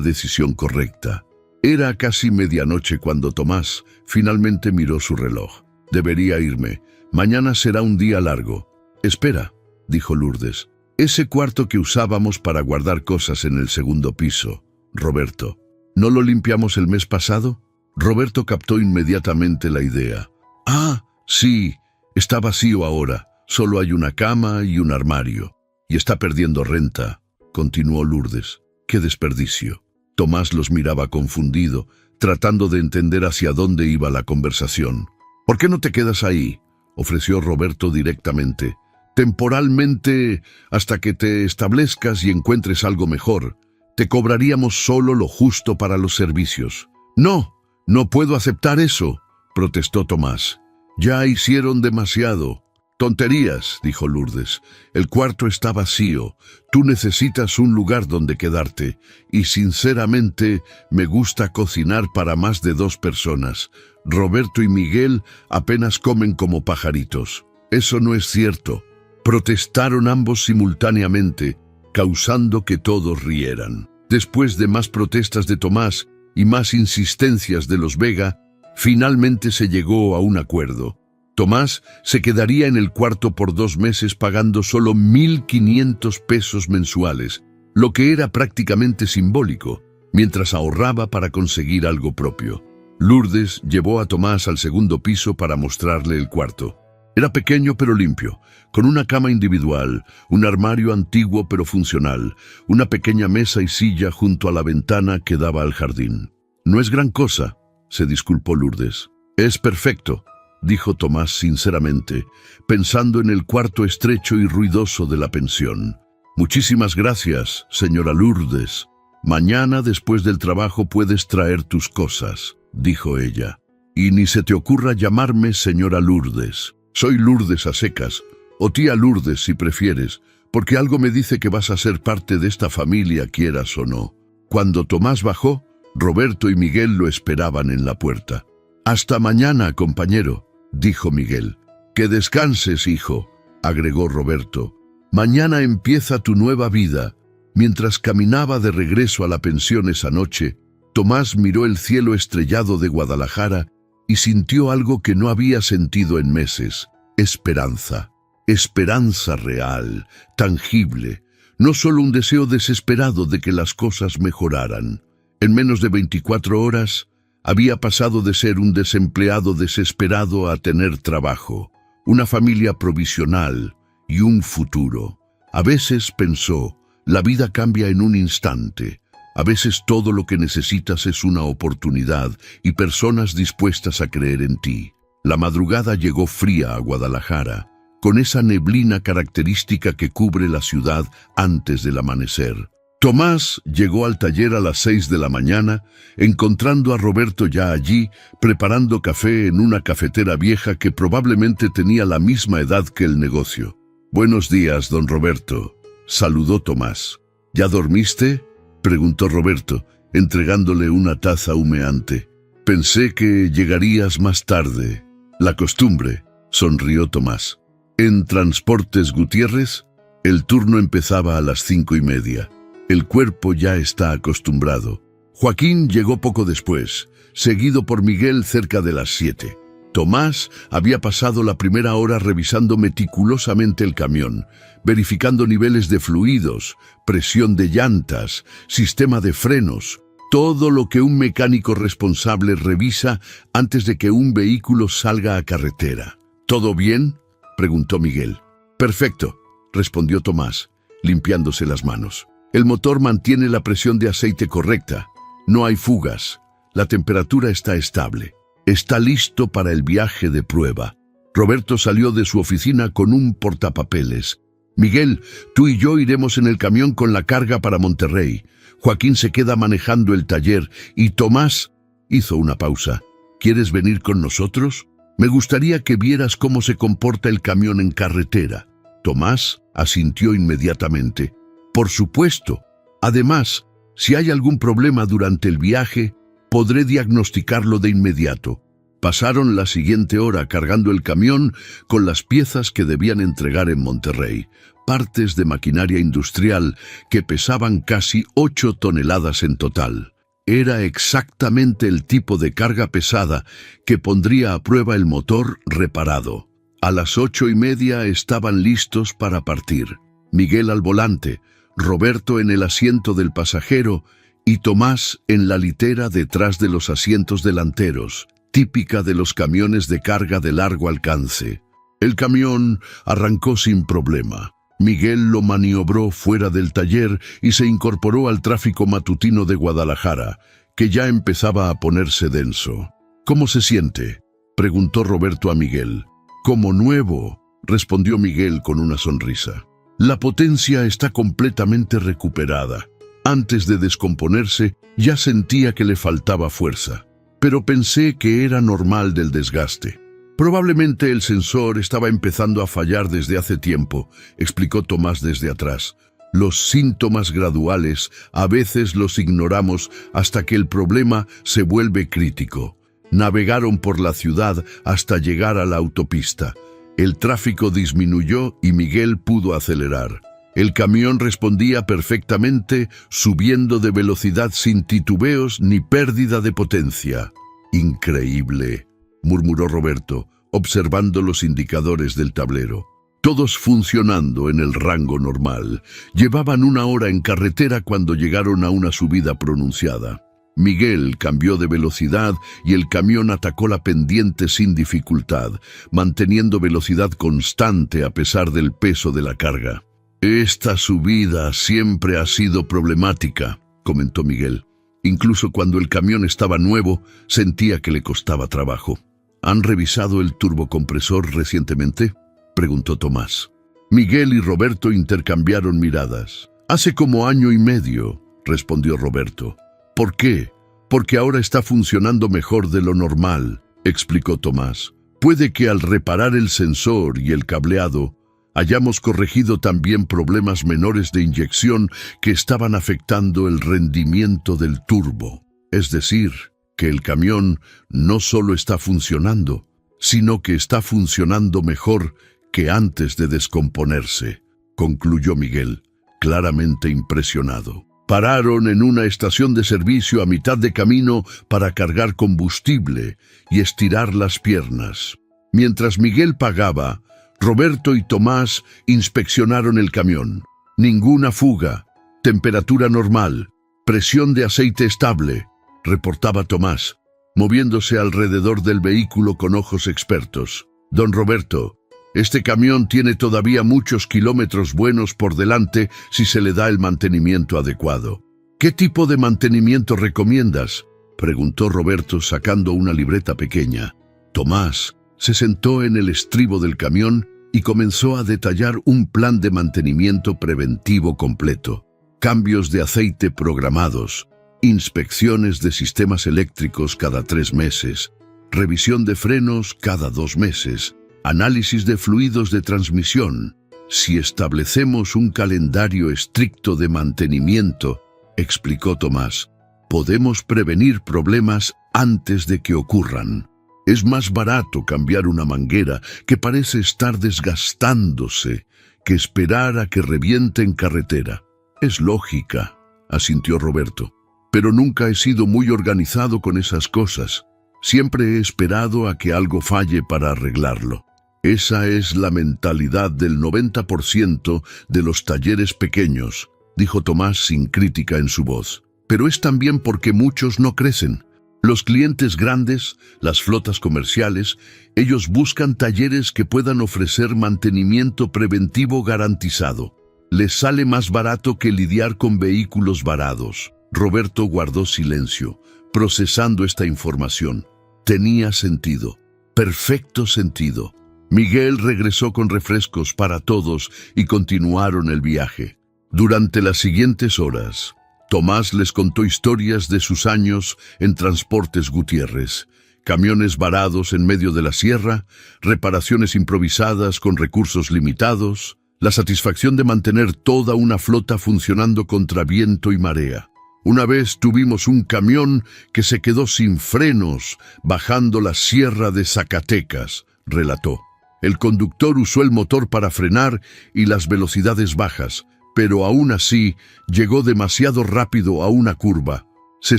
decisión correcta. Era casi medianoche cuando Tomás finalmente miró su reloj. Debería irme. Mañana será un día largo. Espera, dijo Lourdes. Ese cuarto que usábamos para guardar cosas en el segundo piso. Roberto, ¿no lo limpiamos el mes pasado? Roberto captó inmediatamente la idea. Ah, sí, está vacío ahora. Solo hay una cama y un armario. Y está perdiendo renta, continuó Lourdes. ¡Qué desperdicio! Tomás los miraba confundido, tratando de entender hacia dónde iba la conversación. ¿Por qué no te quedas ahí?, ofreció Roberto directamente. Temporalmente, hasta que te establezcas y encuentres algo mejor. Te cobraríamos solo lo justo para los servicios. No, no puedo aceptar eso, protestó Tomás. Ya hicieron demasiado. Tonterías, dijo Lourdes. El cuarto está vacío. Tú necesitas un lugar donde quedarte. Y sinceramente, me gusta cocinar para más de 2 personas. Roberto y Miguel apenas comen como pajaritos. Eso no es cierto. Protestaron ambos simultáneamente, causando que todos rieran. Después de más protestas de Tomás y más insistencias de los Vega, finalmente se llegó a un acuerdo. Tomás se quedaría en el cuarto por 2 meses pagando solo 1.500 pesos mensuales, lo que era prácticamente simbólico, mientras ahorraba para conseguir algo propio. Lourdes llevó a Tomás al segundo piso para mostrarle el cuarto. Era pequeño pero limpio, con una cama individual, un armario antiguo pero funcional, una pequeña mesa y silla junto a la ventana que daba al jardín. No es gran cosa, se disculpó Lourdes. Es perfecto, dijo Tomás sinceramente, pensando en el cuarto estrecho y ruidoso de la pensión. Muchísimas gracias, señora Lourdes. Mañana, después del trabajo, puedes traer tus cosas, dijo ella. Y ni se te ocurra llamarme señora Lourdes. Soy Lourdes a secas, o tía Lourdes si prefieres, porque algo me dice que vas a ser parte de esta familia, quieras o no. Cuando Tomás bajó, Roberto y Miguel lo esperaban en la puerta. Hasta mañana, compañero, dijo Miguel. Que descanses, hijo, agregó Roberto. Mañana empieza tu nueva vida. Mientras caminaba de regreso a la pensión esa noche, Tomás miró el cielo estrellado de Guadalajara y sintió algo que no había sentido en meses: esperanza. Esperanza real, tangible, no solo un deseo desesperado de que las cosas mejoraran. En menos de 24 horas, había pasado de ser un desempleado desesperado a tener trabajo, una familia provisional y un futuro. A veces pensó, la vida cambia en un instante. A veces todo lo que necesitas es una oportunidad y personas dispuestas a creer en ti. La madrugada llegó fría a Guadalajara, con esa neblina característica que cubre la ciudad antes del amanecer. Tomás llegó al taller a las 6 de la mañana, encontrando a Roberto ya allí, preparando café en una cafetera vieja que probablemente tenía la misma edad que el negocio. «Buenos días, don Roberto», saludó Tomás. «¿Ya dormiste?», preguntó Roberto, entregándole una taza humeante. «Pensé que llegarías más tarde». «La costumbre», sonrió Tomás. En Transportes Gutiérrez, el turno empezaba a las 5:30. El cuerpo ya está acostumbrado. Joaquín llegó poco después, seguido por Miguel cerca de las 7. Tomás había pasado la primera hora revisando meticulosamente el camión, verificando niveles de fluidos, presión de llantas, sistema de frenos, todo lo que un mecánico responsable revisa antes de que un vehículo salga a carretera. ¿Todo bien?, preguntó Miguel. «Perfecto», respondió Tomás, limpiándose las manos. «El motor mantiene la presión de aceite correcta. No hay fugas. La temperatura está estable. Está listo para el viaje de prueba. Roberto salió de su oficina con un portapapeles. Miguel, tú y yo iremos en el camión con la carga para Monterrey. Joaquín se queda manejando el taller y Tomás hizo una pausa. ¿Quieres venir con nosotros? Me gustaría que vieras cómo se comporta el camión en carretera. Tomás asintió inmediatamente. Por supuesto. Además, si hay algún problema durante el viaje, podré diagnosticarlo de inmediato. Pasaron la siguiente hora cargando el camión con las piezas que debían entregar en Monterrey, partes de maquinaria industrial que pesaban casi 8 toneladas en total. Era exactamente el tipo de carga pesada que pondría a prueba el motor reparado. A las 8:30 estaban listos para partir. Miguel al volante, Roberto en el asiento del pasajero y Tomás en la litera detrás de los asientos delanteros, típica de los camiones de carga de largo alcance. El camión arrancó sin problema. Miguel lo maniobró fuera del taller y se incorporó al tráfico matutino de Guadalajara, que ya empezaba a ponerse denso. ¿Cómo se siente?, preguntó Roberto a Miguel. Como nuevo, respondió Miguel con una sonrisa. La potencia está completamente recuperada. Antes de descomponerse, ya sentía que le faltaba fuerza, pero pensé que era normal del desgaste. Probablemente el sensor estaba empezando a fallar desde hace tiempo, explicó Tomás desde atrás. Los síntomas graduales a veces los ignoramos hasta que el problema se vuelve crítico. Navegaron por la ciudad hasta llegar a la autopista. El tráfico disminuyó y Miguel pudo acelerar. El camión respondía perfectamente, subiendo de velocidad sin titubeos ni pérdida de potencia. Increíble, murmuró Roberto, observando los indicadores del tablero. Todos funcionando en el rango normal. Llevaban 1 hora en carretera cuando llegaron a una subida pronunciada. Miguel cambió de velocidad y el camión atacó la pendiente sin dificultad, manteniendo velocidad constante a pesar del peso de la carga. Esta subida siempre ha sido problemática, comentó Miguel. Incluso cuando el camión estaba nuevo, sentía que le costaba trabajo. ¿Han revisado el turbocompresor recientemente?, preguntó Tomás. Miguel y Roberto intercambiaron miradas. Hace como 1 año y medio, respondió Roberto. ¿Por qué? Porque ahora está funcionando mejor de lo normal, explicó Tomás. Puede que al reparar el sensor y el cableado, hayamos corregido también problemas menores de inyección que estaban afectando el rendimiento del turbo. Es decir, que el camión no solo está funcionando, sino que está funcionando mejor que antes de descomponerse, concluyó Miguel, claramente impresionado. Pararon en una estación de servicio a mitad de camino para cargar combustible y estirar las piernas. Mientras Miguel pagaba, Roberto y Tomás inspeccionaron el camión. Ninguna fuga, temperatura normal, presión de aceite estable, reportaba Tomás, moviéndose alrededor del vehículo con ojos expertos. Don Roberto, este camión tiene todavía muchos kilómetros buenos por delante si se le da el mantenimiento adecuado. ¿Qué tipo de mantenimiento recomiendas?, preguntó Roberto sacando una libreta pequeña. Tomás se sentó en el estribo del camión y comenzó a detallar un plan de mantenimiento preventivo completo. Cambios de aceite programados, inspecciones de sistemas eléctricos cada 3 meses, revisión de frenos cada 2 meses, análisis de fluidos de transmisión. Si establecemos un calendario estricto de mantenimiento, explicó Tomás, podemos prevenir problemas antes de que ocurran. Es más barato cambiar una manguera que parece estar desgastándose que esperar a que reviente en carretera. Es lógica, asintió Roberto, pero nunca he sido muy organizado con esas cosas. Siempre he esperado a que algo falle para arreglarlo. Esa es la mentalidad del 90% de los talleres pequeños, dijo Tomás sin crítica en su voz. Pero es también porque muchos no crecen. Los clientes grandes, las flotas comerciales, ellos buscan talleres que puedan ofrecer mantenimiento preventivo garantizado. Les sale más barato que lidiar con vehículos varados. Roberto guardó silencio, procesando esta información. Tenía sentido, perfecto sentido. Miguel regresó con refrescos para todos y continuaron el viaje. Durante las siguientes horas, Tomás les contó historias de sus años en Transportes Gutiérrez. Camiones varados en medio de la sierra, reparaciones improvisadas con recursos limitados, la satisfacción de mantener toda una flota funcionando contra viento y marea. Una vez tuvimos un camión que se quedó sin frenos bajando la sierra de Zacatecas, relató. El conductor usó el motor para frenar y las velocidades bajas, pero aún así llegó demasiado rápido a una curva. Se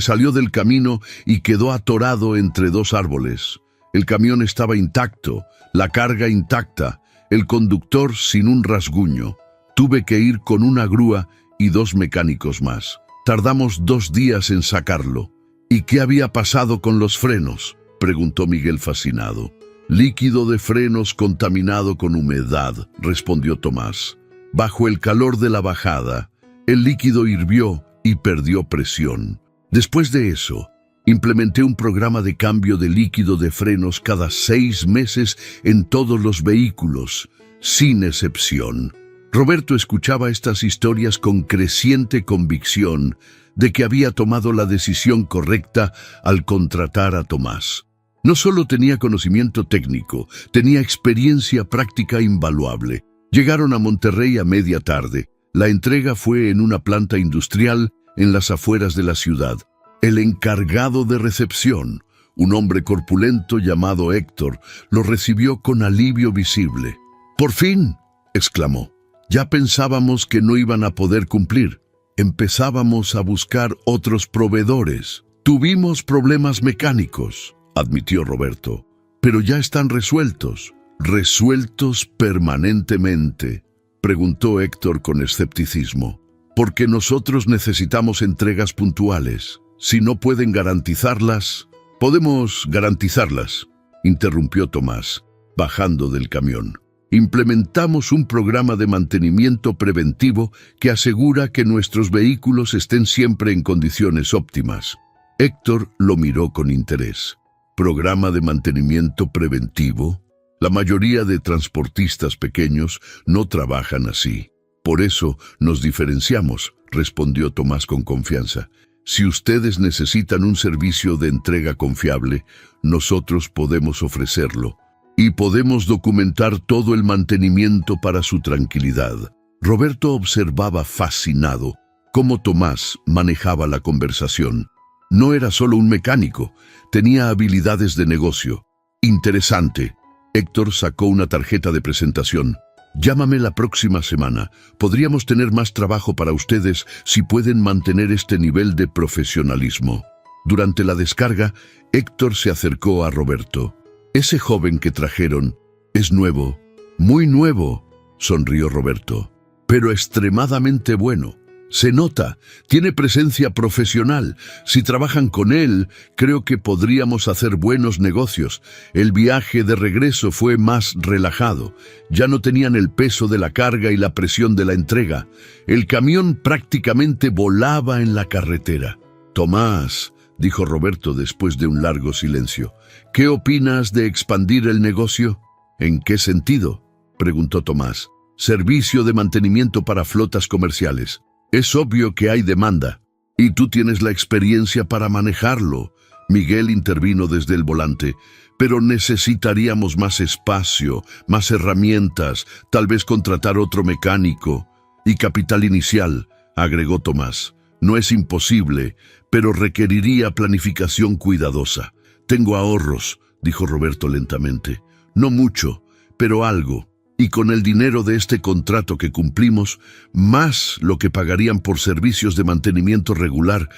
salió del camino y quedó atorado entre dos árboles. El camión estaba intacto, la carga intacta, el conductor sin un rasguño. Tuve que ir con una grúa y 2 mecánicos más. Tardamos 2 días en sacarlo. ¿Y qué había pasado con los frenos?, preguntó Miguel fascinado. Líquido de frenos contaminado con humedad, respondió Tomás. Bajo el calor de la bajada, el líquido hirvió y perdió presión. Después de eso, implementé un programa de cambio de líquido de frenos cada 6 meses en todos los vehículos, sin excepción. Roberto escuchaba estas historias con creciente convicción de que había tomado la decisión correcta al contratar a Tomás. No solo tenía conocimiento técnico, tenía experiencia práctica invaluable. Llegaron a Monterrey a media tarde. La entrega fue en una planta industrial en las afueras de la ciudad. El encargado de recepción, un hombre corpulento llamado Héctor, lo recibió con alivio visible. «¡Por fin!», exclamó. «Ya pensábamos que no iban a poder cumplir. Empezábamos a buscar otros proveedores. Tuvimos problemas mecánicos», admitió Roberto. «Pero ya están resueltos». «¿Resueltos permanentemente?», preguntó Héctor con escepticismo. «Porque nosotros necesitamos entregas puntuales. Si no pueden garantizarlas, podemos garantizarlas», interrumpió Tomás, bajando del camión. «Implementamos un programa de mantenimiento preventivo que asegura que nuestros vehículos estén siempre en condiciones óptimas». Héctor lo miró con interés. «¿Programa de mantenimiento preventivo? La mayoría de transportistas pequeños no trabajan así. Por eso nos diferenciamos», respondió Tomás con confianza. «Si ustedes necesitan un servicio de entrega confiable, nosotros podemos ofrecerlo. Y podemos documentar todo el mantenimiento para su tranquilidad». Roberto observaba fascinado cómo Tomás manejaba la conversación. No era solo un mecánico, tenía habilidades de negocio. «Interesante». Héctor sacó una tarjeta de presentación. «Llámame la próxima semana. Podríamos tener más trabajo para ustedes si pueden mantener este nivel de profesionalismo». Durante la descarga, Héctor se acercó a Roberto. «Ese joven que trajeron es nuevo, muy nuevo», sonrió Roberto. «Pero extremadamente bueno. Se nota, tiene presencia profesional. Si trabajan con él, creo que podríamos hacer buenos negocios». El viaje de regreso fue más relajado. Ya no tenían el peso de la carga y la presión de la entrega. El camión prácticamente volaba en la carretera. «Tomás», dijo Roberto después de un largo silencio, «¿qué opinas de expandir el negocio?». «¿En qué sentido?», preguntó Tomás. «Servicio de mantenimiento para flotas comerciales. Es obvio que hay demanda, y tú tienes la experiencia para manejarlo». Miguel intervino desde el volante. «Pero necesitaríamos más espacio, más herramientas, tal vez contratar otro mecánico. Y capital inicial», agregó Tomás. «No es imposible, pero requeriría planificación cuidadosa». «Tengo ahorros», dijo Roberto lentamente. «No mucho, pero algo. Y con el dinero de este contrato que cumplimos, más lo que pagarían por servicios de mantenimiento regular,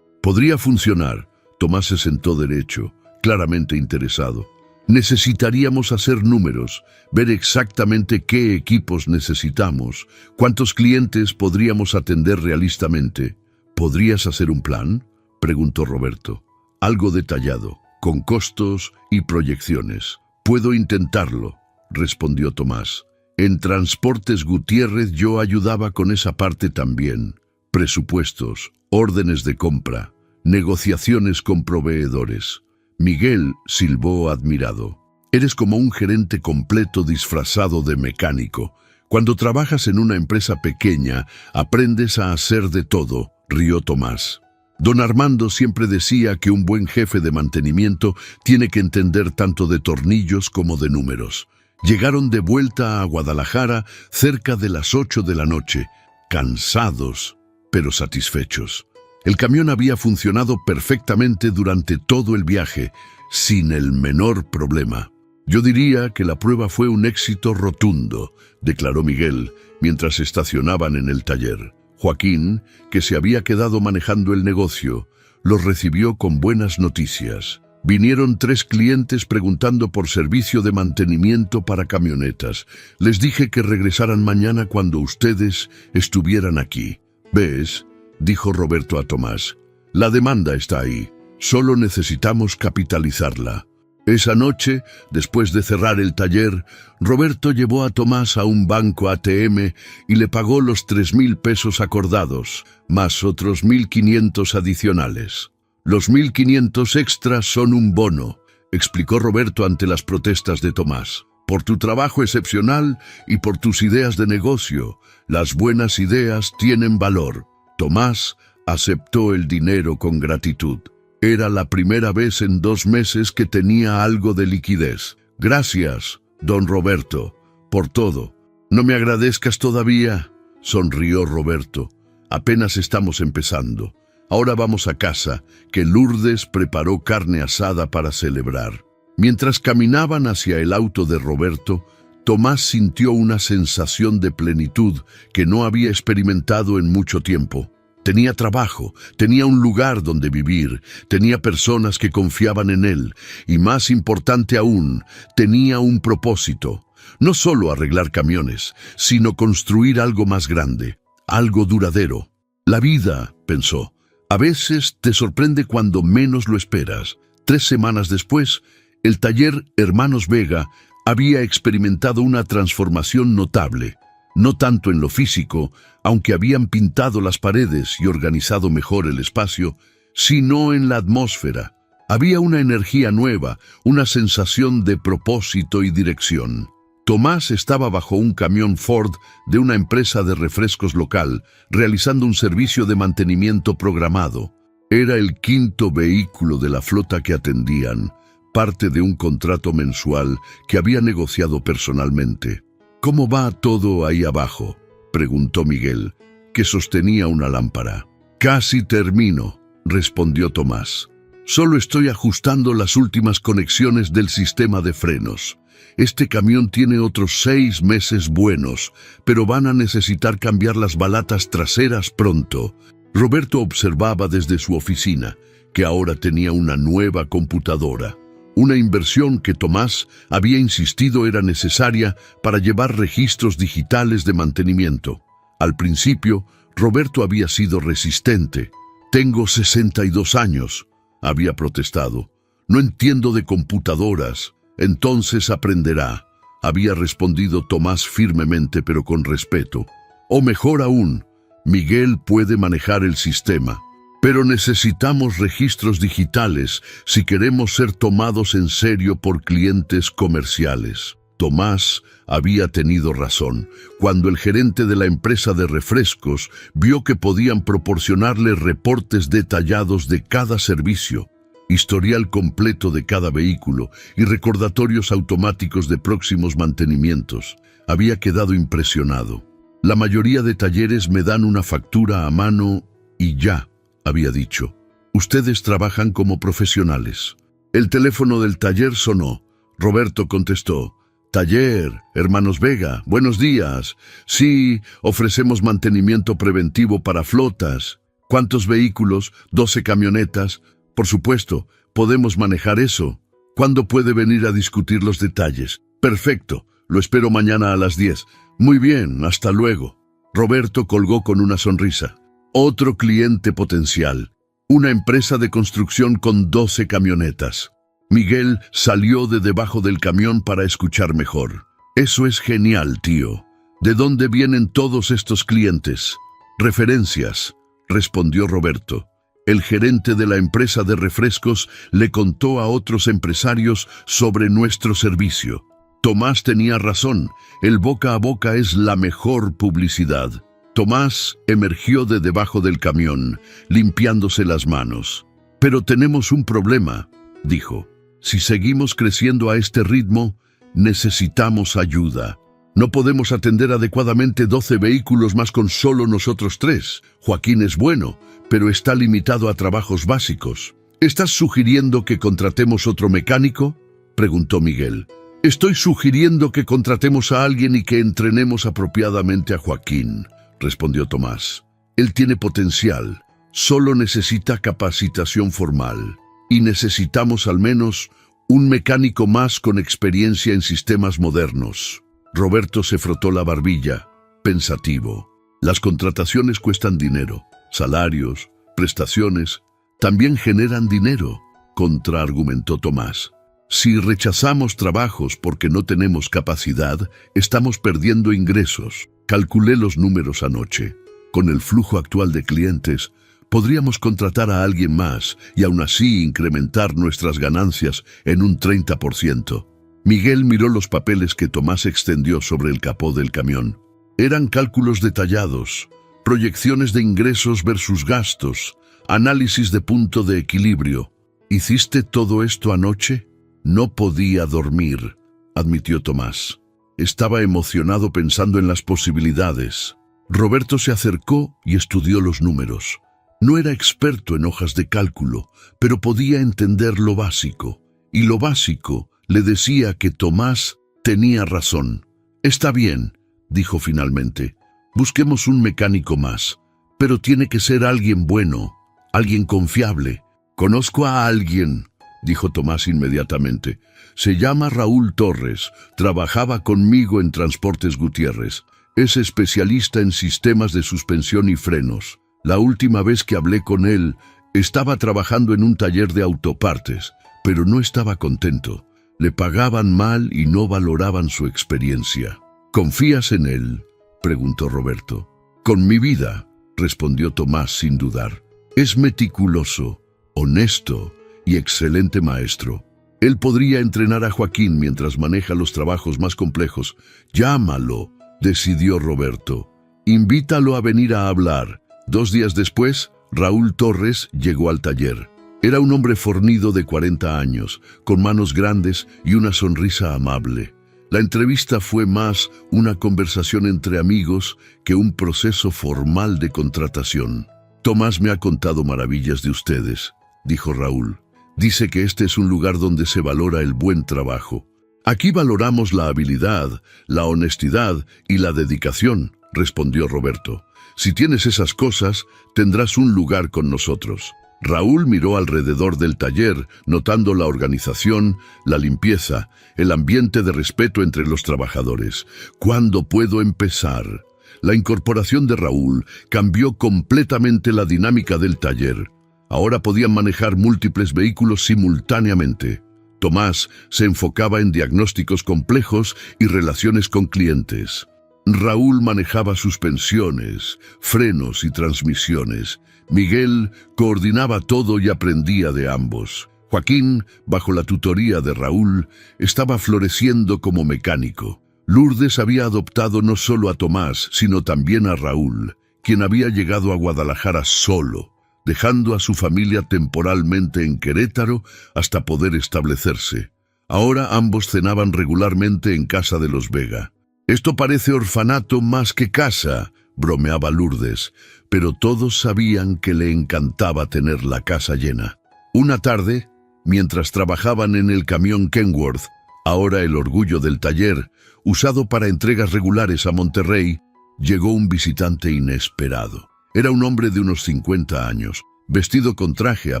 podría funcionar». Tomás se sentó derecho, claramente interesado. «Necesitaríamos hacer números, ver exactamente qué equipos necesitamos, cuántos clientes podríamos atender realistamente». «¿Podrías hacer un plan?», preguntó Roberto. «Algo detallado, con costos y proyecciones». «Puedo intentarlo», respondió Tomás. «En Transportes Gutiérrez yo ayudaba con esa parte también. presupuestos, órdenes de compra, negociaciones con proveedores. Miguel silbó admirado. Eres como un gerente completo disfrazado de mecánico. Cuando trabajas en una empresa pequeña, aprendes a hacer de todo, rió Tomás. Don Armando siempre decía que un buen jefe de mantenimiento tiene que entender tanto de tornillos como de números. Llegaron de vuelta a Guadalajara cerca de las 8 de la noche, cansados, pero satisfechos. El camión había funcionado perfectamente durante todo el viaje, sin el menor problema. Yo diría que la prueba fue un éxito rotundo, declaró Miguel, mientras estacionaban en el taller. Joaquín, que se había quedado manejando el negocio, los recibió con buenas noticias. Vinieron 3 clientes preguntando por servicio de mantenimiento para camionetas. Les dije que regresaran mañana cuando ustedes estuvieran aquí. ¿Ves?, dijo Roberto a Tomás. La demanda está ahí. Solo necesitamos capitalizarla. Esa noche, después de cerrar el taller, Roberto llevó a Tomás a un banco ATM y le pagó los 3.000 pesos acordados, más otros 1.500 adicionales. Los 1.500 extras son un bono, explicó Roberto ante las protestas de Tomás. Por tu trabajo excepcional y por tus ideas de negocio, las buenas ideas tienen valor. Tomás aceptó el dinero con gratitud. Era la primera vez en 2 meses que tenía algo de liquidez. Gracias, don Roberto, por todo. ¿No me agradezcas todavía?, sonrió Roberto. Apenas estamos empezando. Ahora vamos a casa, que Lourdes preparó carne asada para celebrar. Mientras caminaban hacia el auto de Roberto, Tomás sintió una sensación de plenitud que no había experimentado en mucho tiempo. Tenía trabajo, tenía un lugar donde vivir, tenía personas que confiaban en él y, más importante aún, tenía un propósito. No solo arreglar camiones, sino construir algo más grande, algo duradero. La vida, pensó, a veces te sorprende cuando menos lo esperas. 3 semanas después, el taller Hermanos Vega había experimentado una transformación notable. No tanto en lo físico, aunque habían pintado las paredes y organizado mejor el espacio, sino en la atmósfera. Había una energía nueva, una sensación de propósito y dirección. Tomás estaba bajo un camión Ford de una empresa de refrescos local, realizando un servicio de mantenimiento programado. Era el 5º vehículo de la flota que atendían, parte de un contrato mensual que había negociado personalmente. ¿Cómo va todo ahí abajo?, preguntó Miguel, que sostenía una lámpara. Casi termino, respondió Tomás. Solo estoy ajustando las últimas conexiones del sistema de frenos. Este camión tiene otros 6 meses buenos, pero van a necesitar cambiar las balatas traseras pronto. Roberto observaba desde su oficina, que ahora tenía una nueva computadora. Una inversión que Tomás había insistido era necesaria para llevar registros digitales de mantenimiento. Al principio, Roberto había sido resistente. Tengo 62 años, había protestado. No entiendo de computadoras. Entonces aprenderá, había respondido Tomás firmemente pero con respeto. O mejor aún, Miguel puede manejar el sistema. Pero necesitamos registros digitales si queremos ser tomados en serio por clientes comerciales. Tomás había tenido razón cuando el gerente de la empresa de refrescos vio que podían proporcionarle reportes detallados de cada servicio, historial completo de cada vehículo y recordatorios automáticos de próximos mantenimientos. Había quedado impresionado. La mayoría de talleres me dan una factura a mano y ya, había dicho. Ustedes trabajan como profesionales. El teléfono del taller sonó. Roberto contestó. Taller, Hermanos Vega, buenos días. Sí, ofrecemos mantenimiento preventivo para flotas. ¿Cuántos vehículos? 12 camionetas. Por supuesto, podemos manejar eso. ¿Cuándo puede venir a discutir los detalles? Perfecto, lo espero mañana a las 10. Muy bien, hasta luego. Roberto colgó con una sonrisa. Otro cliente potencial. Una empresa de construcción con 12 camionetas. Miguel salió de debajo del camión para escuchar mejor. Eso es genial, tío. ¿De dónde vienen todos estos clientes? Referencias. respondió Roberto. El gerente de la empresa de refrescos le contó a otros empresarios sobre nuestro servicio. Tomás tenía razón, el boca a boca es la mejor publicidad. Tomás emergió de debajo del camión, limpiándose las manos. Pero tenemos un problema, dijo. Si seguimos creciendo a este ritmo, necesitamos ayuda. No podemos atender adecuadamente 12 vehículos más con solo nosotros 3. Joaquín es bueno, pero está limitado a trabajos básicos. ¿Estás sugiriendo que contratemos otro mecánico?, preguntó Miguel. Estoy sugiriendo que contratemos a alguien y que entrenemos apropiadamente a Joaquín, respondió Tomás. Él tiene potencial, solo necesita capacitación formal. Y necesitamos al menos un mecánico más con experiencia en sistemas modernos. Roberto se frotó la barbilla, pensativo. Las contrataciones cuestan dinero, salarios, prestaciones, también generan dinero, contraargumentó Tomás. Si rechazamos trabajos porque no tenemos capacidad, estamos perdiendo ingresos. Calculé los números anoche. Con el flujo actual de clientes, podríamos contratar a alguien más y aún así incrementar nuestras ganancias en un 30%. Miguel miró los papeles que Tomás extendió sobre el capó del camión. Eran cálculos detallados, proyecciones de ingresos versus gastos, análisis de punto de equilibrio. ¿Hiciste todo esto anoche? No podía dormir, admitió Tomás. Estaba emocionado pensando en las posibilidades. Roberto se acercó y estudió los números. No era experto en hojas de cálculo, pero podía entender lo básico. Y lo básico le decía que Tomás tenía razón. Está bien, dijo finalmente. Busquemos un mecánico más, pero tiene que ser alguien bueno, alguien confiable. Conozco a alguien, dijo Tomás inmediatamente. Se llama Raúl Torres, trabajaba conmigo en Transportes Gutiérrez. Es especialista en sistemas de suspensión y frenos. La última vez que hablé con él, estaba trabajando en un taller de autopartes, pero no estaba contento. Le pagaban mal y no valoraban su experiencia. ¿Confías en él?, preguntó Roberto. Con mi vida, respondió Tomás sin dudar. Es meticuloso, honesto y excelente maestro. Él podría entrenar a Joaquín mientras maneja los trabajos más complejos. Llámalo, decidió Roberto. Invítalo a venir a hablar. 2 días después, Raúl Torres llegó al taller. Era un hombre fornido de 40 años, con manos grandes y una sonrisa amable. La entrevista fue más una conversación entre amigos que un proceso formal de contratación. Tomás me ha contado maravillas de ustedes, dijo Raúl. Dice que este es un lugar donde se valora el buen trabajo. Aquí valoramos la habilidad, la honestidad y la dedicación, respondió Roberto. Si tienes esas cosas, tendrás un lugar con nosotros. Raúl miró alrededor del taller, notando la organización, la limpieza, el ambiente de respeto entre los trabajadores. ¿Cuándo puedo empezar? La incorporación de Raúl cambió completamente la dinámica del taller. Ahora podían manejar múltiples vehículos simultáneamente. Tomás se enfocaba en diagnósticos complejos y relaciones con clientes. Raúl manejaba suspensiones, frenos y transmisiones. Miguel coordinaba todo y aprendía de ambos. Joaquín, bajo la tutoría de Raúl, estaba floreciendo como mecánico. Lourdes había adoptado no solo a Tomás, sino también a Raúl, quien había llegado a Guadalajara solo, dejando a su familia temporalmente en Querétaro hasta poder establecerse. Ahora ambos cenaban regularmente en casa de los Vega. Esto parece orfanato más que casa, bromeaba Lourdes, pero todos sabían que le encantaba tener la casa llena. Una tarde, mientras trabajaban en el camión Kenworth, ahora el orgullo del taller, usado para entregas regulares a Monterrey, llegó un visitante inesperado. Era un hombre de unos 50 años, vestido con traje a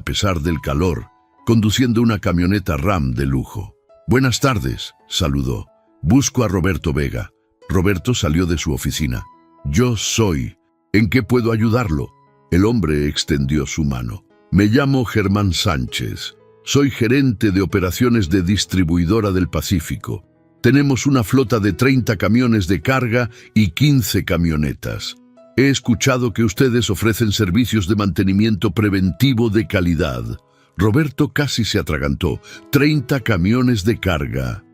pesar del calor, conduciendo una camioneta Ram de lujo. «Buenas tardes», saludó. «Busco a Roberto Vega». Roberto salió de su oficina. «Yo soy. ¿En qué puedo ayudarlo?». El hombre extendió su mano. «Me llamo Germán Sánchez. Soy gerente de operaciones de Distribuidora del Pacífico. Tenemos una flota de 30 camiones de carga y 15 camionetas. He escuchado que ustedes ofrecen servicios de mantenimiento preventivo de calidad. Roberto casi se atragantó. 30 camiones de carga.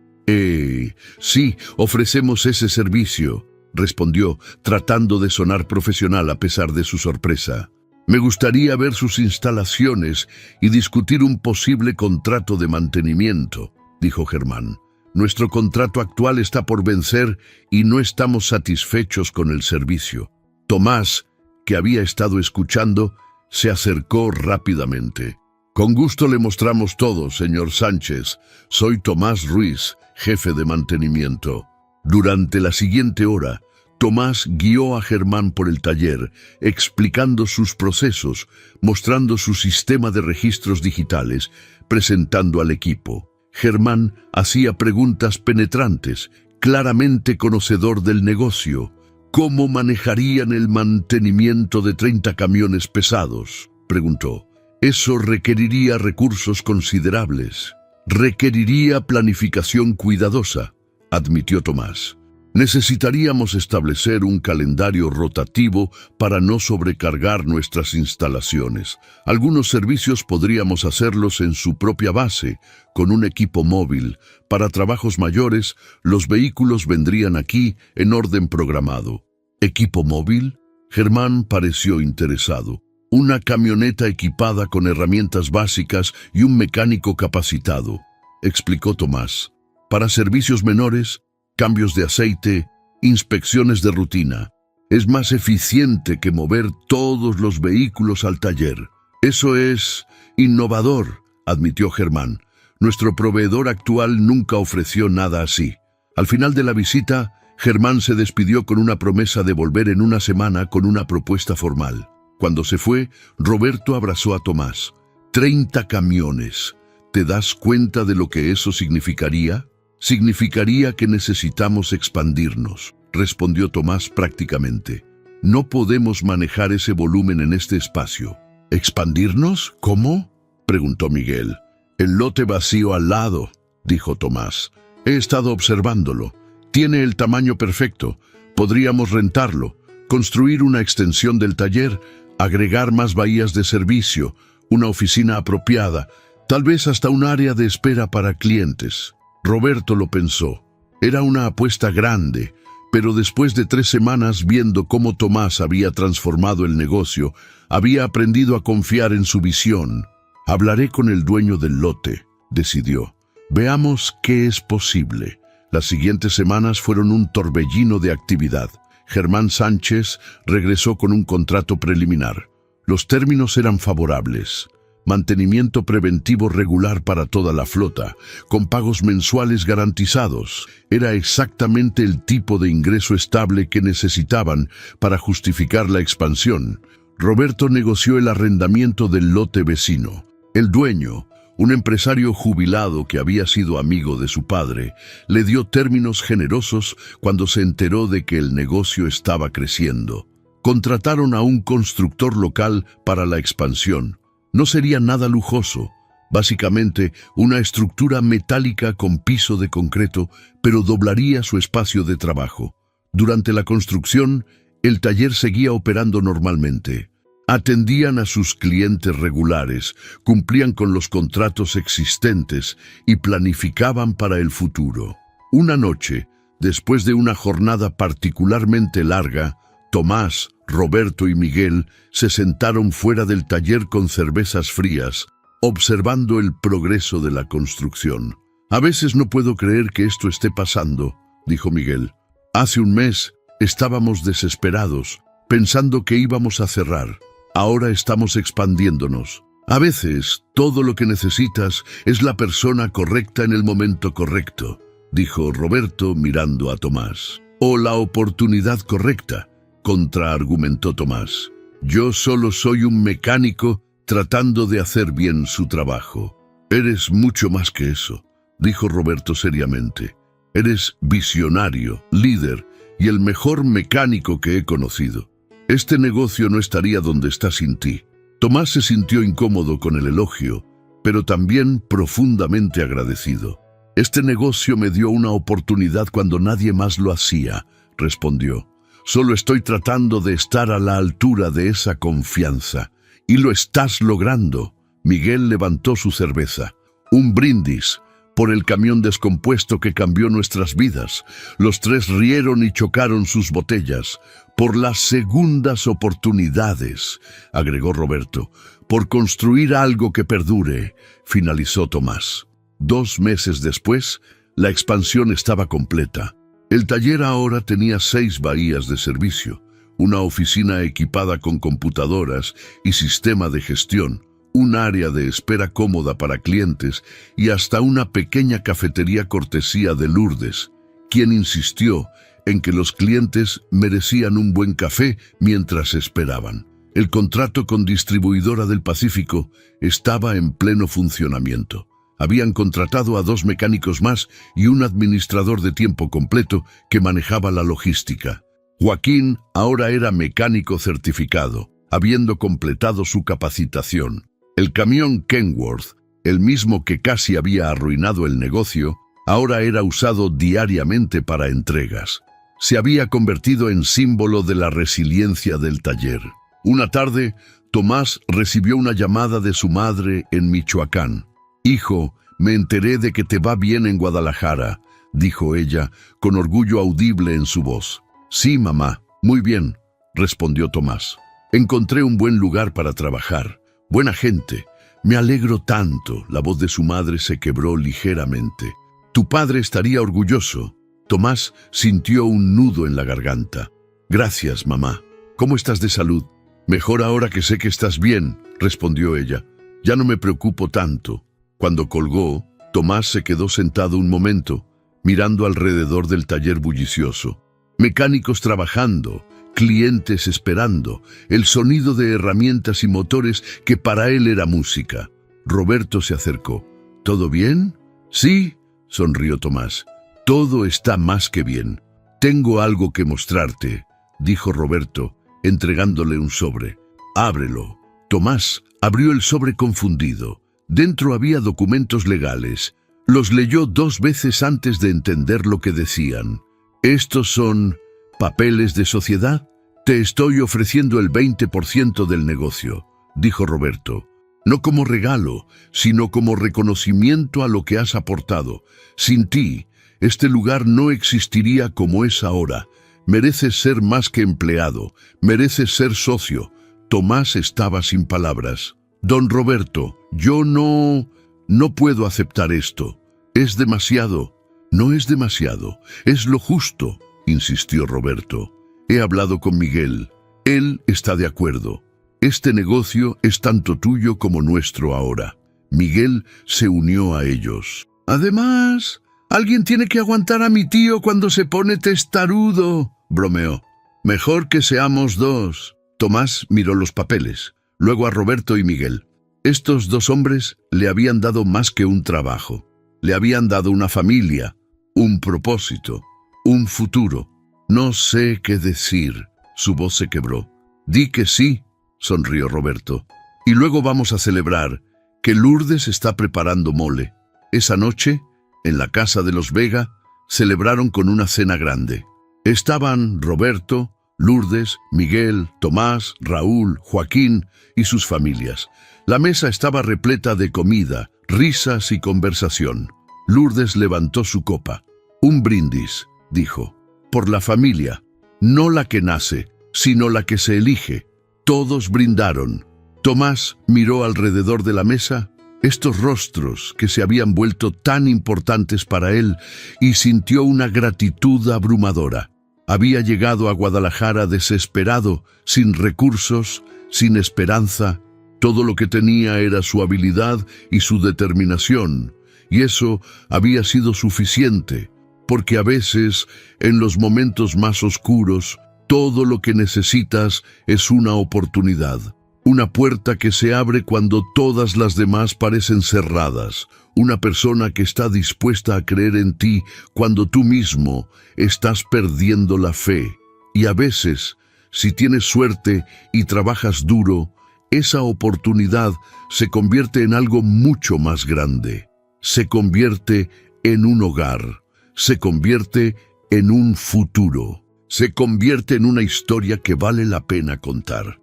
Sí, ofrecemos ese servicio, respondió, tratando de sonar profesional a pesar de su sorpresa. Me gustaría ver sus instalaciones y discutir un posible contrato de mantenimiento, dijo Germán. Nuestro contrato actual está por vencer y no estamos satisfechos con el servicio. Tomás, que había estado escuchando, se acercó rápidamente. Con gusto le mostramos todo, señor Sánchez. Soy Tomás Ruiz, jefe de mantenimiento. Durante la siguiente hora, Tomás guió a Germán por el taller, explicando sus procesos, mostrando su sistema de registros digitales, presentando al equipo. Germán hacía preguntas penetrantes, claramente conocedor del negocio. ¿Cómo manejarían el mantenimiento de 30 camiones pesados?, preguntó. Eso requeriría recursos considerables. Requeriría planificación cuidadosa, admitió Tomás. Necesitaríamos establecer un calendario rotativo para no sobrecargar nuestras instalaciones. Algunos servicios podríamos hacerlos en su propia base, con un equipo móvil. Para trabajos mayores, los vehículos vendrían aquí en orden programado. ¿Equipo móvil? Germán pareció interesado. Una camioneta equipada con herramientas básicas y un mecánico capacitado, explicó Tomás. Para servicios menores, cambios de aceite, inspecciones de rutina. Es más eficiente que mover todos los vehículos al taller. Eso es innovador, admitió Germán. Nuestro proveedor actual nunca ofreció nada así. Al final de la visita, Germán se despidió con una promesa de volver en una semana con una propuesta formal. Cuando se fue, Roberto abrazó a Tomás. 30 camiones. ¿Te das cuenta de lo que eso significaría? Significaría que necesitamos expandirnos, respondió Tomás prácticamente. No podemos manejar ese volumen en este espacio. ¿Expandirnos? ¿Cómo?, preguntó Miguel. El lote vacío al lado, dijo Tomás. He estado observándolo. Tiene el tamaño perfecto. Podríamos rentarlo, construir una extensión del taller, agregar más bahías de servicio, una oficina apropiada, tal vez hasta un área de espera para clientes. Roberto lo pensó. Era una apuesta grande, pero después de 3 semanas viendo cómo Tomás había transformado el negocio, había aprendido a confiar en su visión. Hablaré con el dueño del lote, decidió. Veamos qué es posible. Las siguientes semanas fueron un torbellino de actividad. Germán Sánchez regresó con un contrato preliminar. Los términos eran favorables. Mantenimiento preventivo regular para toda la flota, con pagos mensuales garantizados. Era exactamente el tipo de ingreso estable que necesitaban para justificar la expansión. Roberto negoció el arrendamiento del lote vecino. El dueño, un empresario jubilado que había sido amigo de su padre, le dio términos generosos cuando se enteró de que el negocio estaba creciendo. Contrataron a un constructor local para la expansión. No sería nada lujoso, básicamente una estructura metálica con piso de concreto, pero doblaría su espacio de trabajo. Durante la construcción, el taller seguía operando normalmente. Atendían a sus clientes regulares, cumplían con los contratos existentes y planificaban para el futuro. Una noche, después de una jornada particularmente larga, Tomás, Roberto y Miguel se sentaron fuera del taller con cervezas frías, observando el progreso de la construcción. A veces no puedo creer que esto esté pasando, dijo Miguel. Hace un mes estábamos desesperados, pensando que íbamos a cerrar. Ahora estamos expandiéndonos. A veces, todo lo que necesitas es la persona correcta en el momento correcto, dijo Roberto mirando a Tomás. O la oportunidad correcta, contraargumentó Tomás. Yo solo soy un mecánico tratando de hacer bien su trabajo. Eres mucho más que eso, dijo Roberto seriamente. Eres visionario, líder y el mejor mecánico que he conocido. Este negocio no estaría donde está sin ti. Tomás se sintió incómodo con el elogio, pero también profundamente agradecido. Este negocio me dio una oportunidad cuando nadie más lo hacía, respondió. Solo estoy tratando de estar a la altura de esa confianza. Y lo estás logrando. Miguel levantó su cerveza. Un brindis por el camión descompuesto que cambió nuestras vidas. Los tres rieron y chocaron sus botellas. Por las segundas oportunidades, agregó Roberto. Por construir algo que perdure, finalizó Tomás. 2 meses después, la expansión estaba completa. El taller ahora tenía 6 bahías de servicio, una oficina equipada con computadoras y sistema de gestión, un área de espera cómoda para clientes y hasta una pequeña cafetería cortesía de Lourdes, quien insistió en que los clientes merecían un buen café mientras esperaban. El contrato con Distribuidora del Pacífico estaba en pleno funcionamiento. Habían contratado a 2 mecánicos más y un administrador de tiempo completo que manejaba la logística. Joaquín ahora era mecánico certificado, habiendo completado su capacitación. El camión Kenworth, el mismo que casi había arruinado el negocio, ahora era usado diariamente para entregas. Se había convertido en símbolo de la resiliencia del taller. Una tarde, Tomás recibió una llamada de su madre en Michoacán. «Hijo, me enteré de que te va bien en Guadalajara», dijo ella, con orgullo audible en su voz. «Sí, mamá, muy bien», respondió Tomás. «Encontré un buen lugar para trabajar. Buena gente. Me alegro tanto». La voz de su madre se quebró ligeramente. «Tu padre estaría orgulloso». Tomás sintió un nudo en la garganta. «Gracias, mamá. ¿Cómo estás de salud?» «Mejor ahora que sé que estás bien», respondió ella. «Ya no me preocupo tanto». Cuando colgó, Tomás se quedó sentado un momento, mirando alrededor del taller bullicioso. Mecánicos trabajando, clientes esperando, el sonido de herramientas y motores que para él era música. Roberto se acercó. «¿Todo bien?» «Sí», sonrió Tomás. «Todo está más que bien. Tengo algo que mostrarte», dijo Roberto, entregándole un sobre. «Ábrelo». Tomás abrió el sobre confundido. Dentro había documentos legales. Los leyó 2 veces antes de entender lo que decían. «¿Estos son papeles de sociedad? Te estoy ofreciendo el 20% del negocio», dijo Roberto. «No como regalo, sino como reconocimiento a lo que has aportado. Sin ti, este lugar no existiría como es ahora. Mereces ser más que empleado, mereces ser socio». Tomás estaba sin palabras. «Don Roberto, yo no puedo aceptar esto. Es demasiado». «No es demasiado, es lo justo», insistió Roberto. «He hablado con Miguel. Él está de acuerdo. Este negocio es tanto tuyo como nuestro ahora». Miguel se unió a ellos. «Además, alguien tiene que aguantar a mi tío cuando se pone testarudo», bromeó. «Mejor que seamos 2. Tomás miró los papeles, luego a Roberto y Miguel. Estos 2 hombres le habían dado más que un trabajo. Le habían dado una familia, un propósito, un futuro. «No sé qué decir», su voz se quebró. «Di que sí», sonrió Roberto. «Y luego vamos a celebrar que Lourdes está preparando mole. Esa noche, en la casa de los Vega, celebraron con una cena grande. Estaban Roberto, Lourdes, Miguel, Tomás, Raúl, Joaquín y sus familias. La mesa estaba repleta de comida, risas y conversación. Lourdes levantó su copa. «Un brindis», dijo, «por la familia, no la que nace, sino la que se elige». Todos brindaron. Tomás miró alrededor de la mesa estos rostros que se habían vuelto tan importantes para él y sintió una gratitud abrumadora. Había llegado a Guadalajara desesperado, sin recursos, sin esperanza. Todo lo que tenía era su habilidad y su determinación, y eso había sido suficiente, porque a veces, en los momentos más oscuros, todo lo que necesitas es una oportunidad, una puerta que se abre cuando todas las demás parecen cerradas, una persona que está dispuesta a creer en ti cuando tú mismo estás perdiendo la fe. Y a veces, si tienes suerte y trabajas duro, esa oportunidad se convierte en algo mucho más grande. Se convierte en un hogar, se convierte en un futuro. se convierte en una historia que vale la pena contar.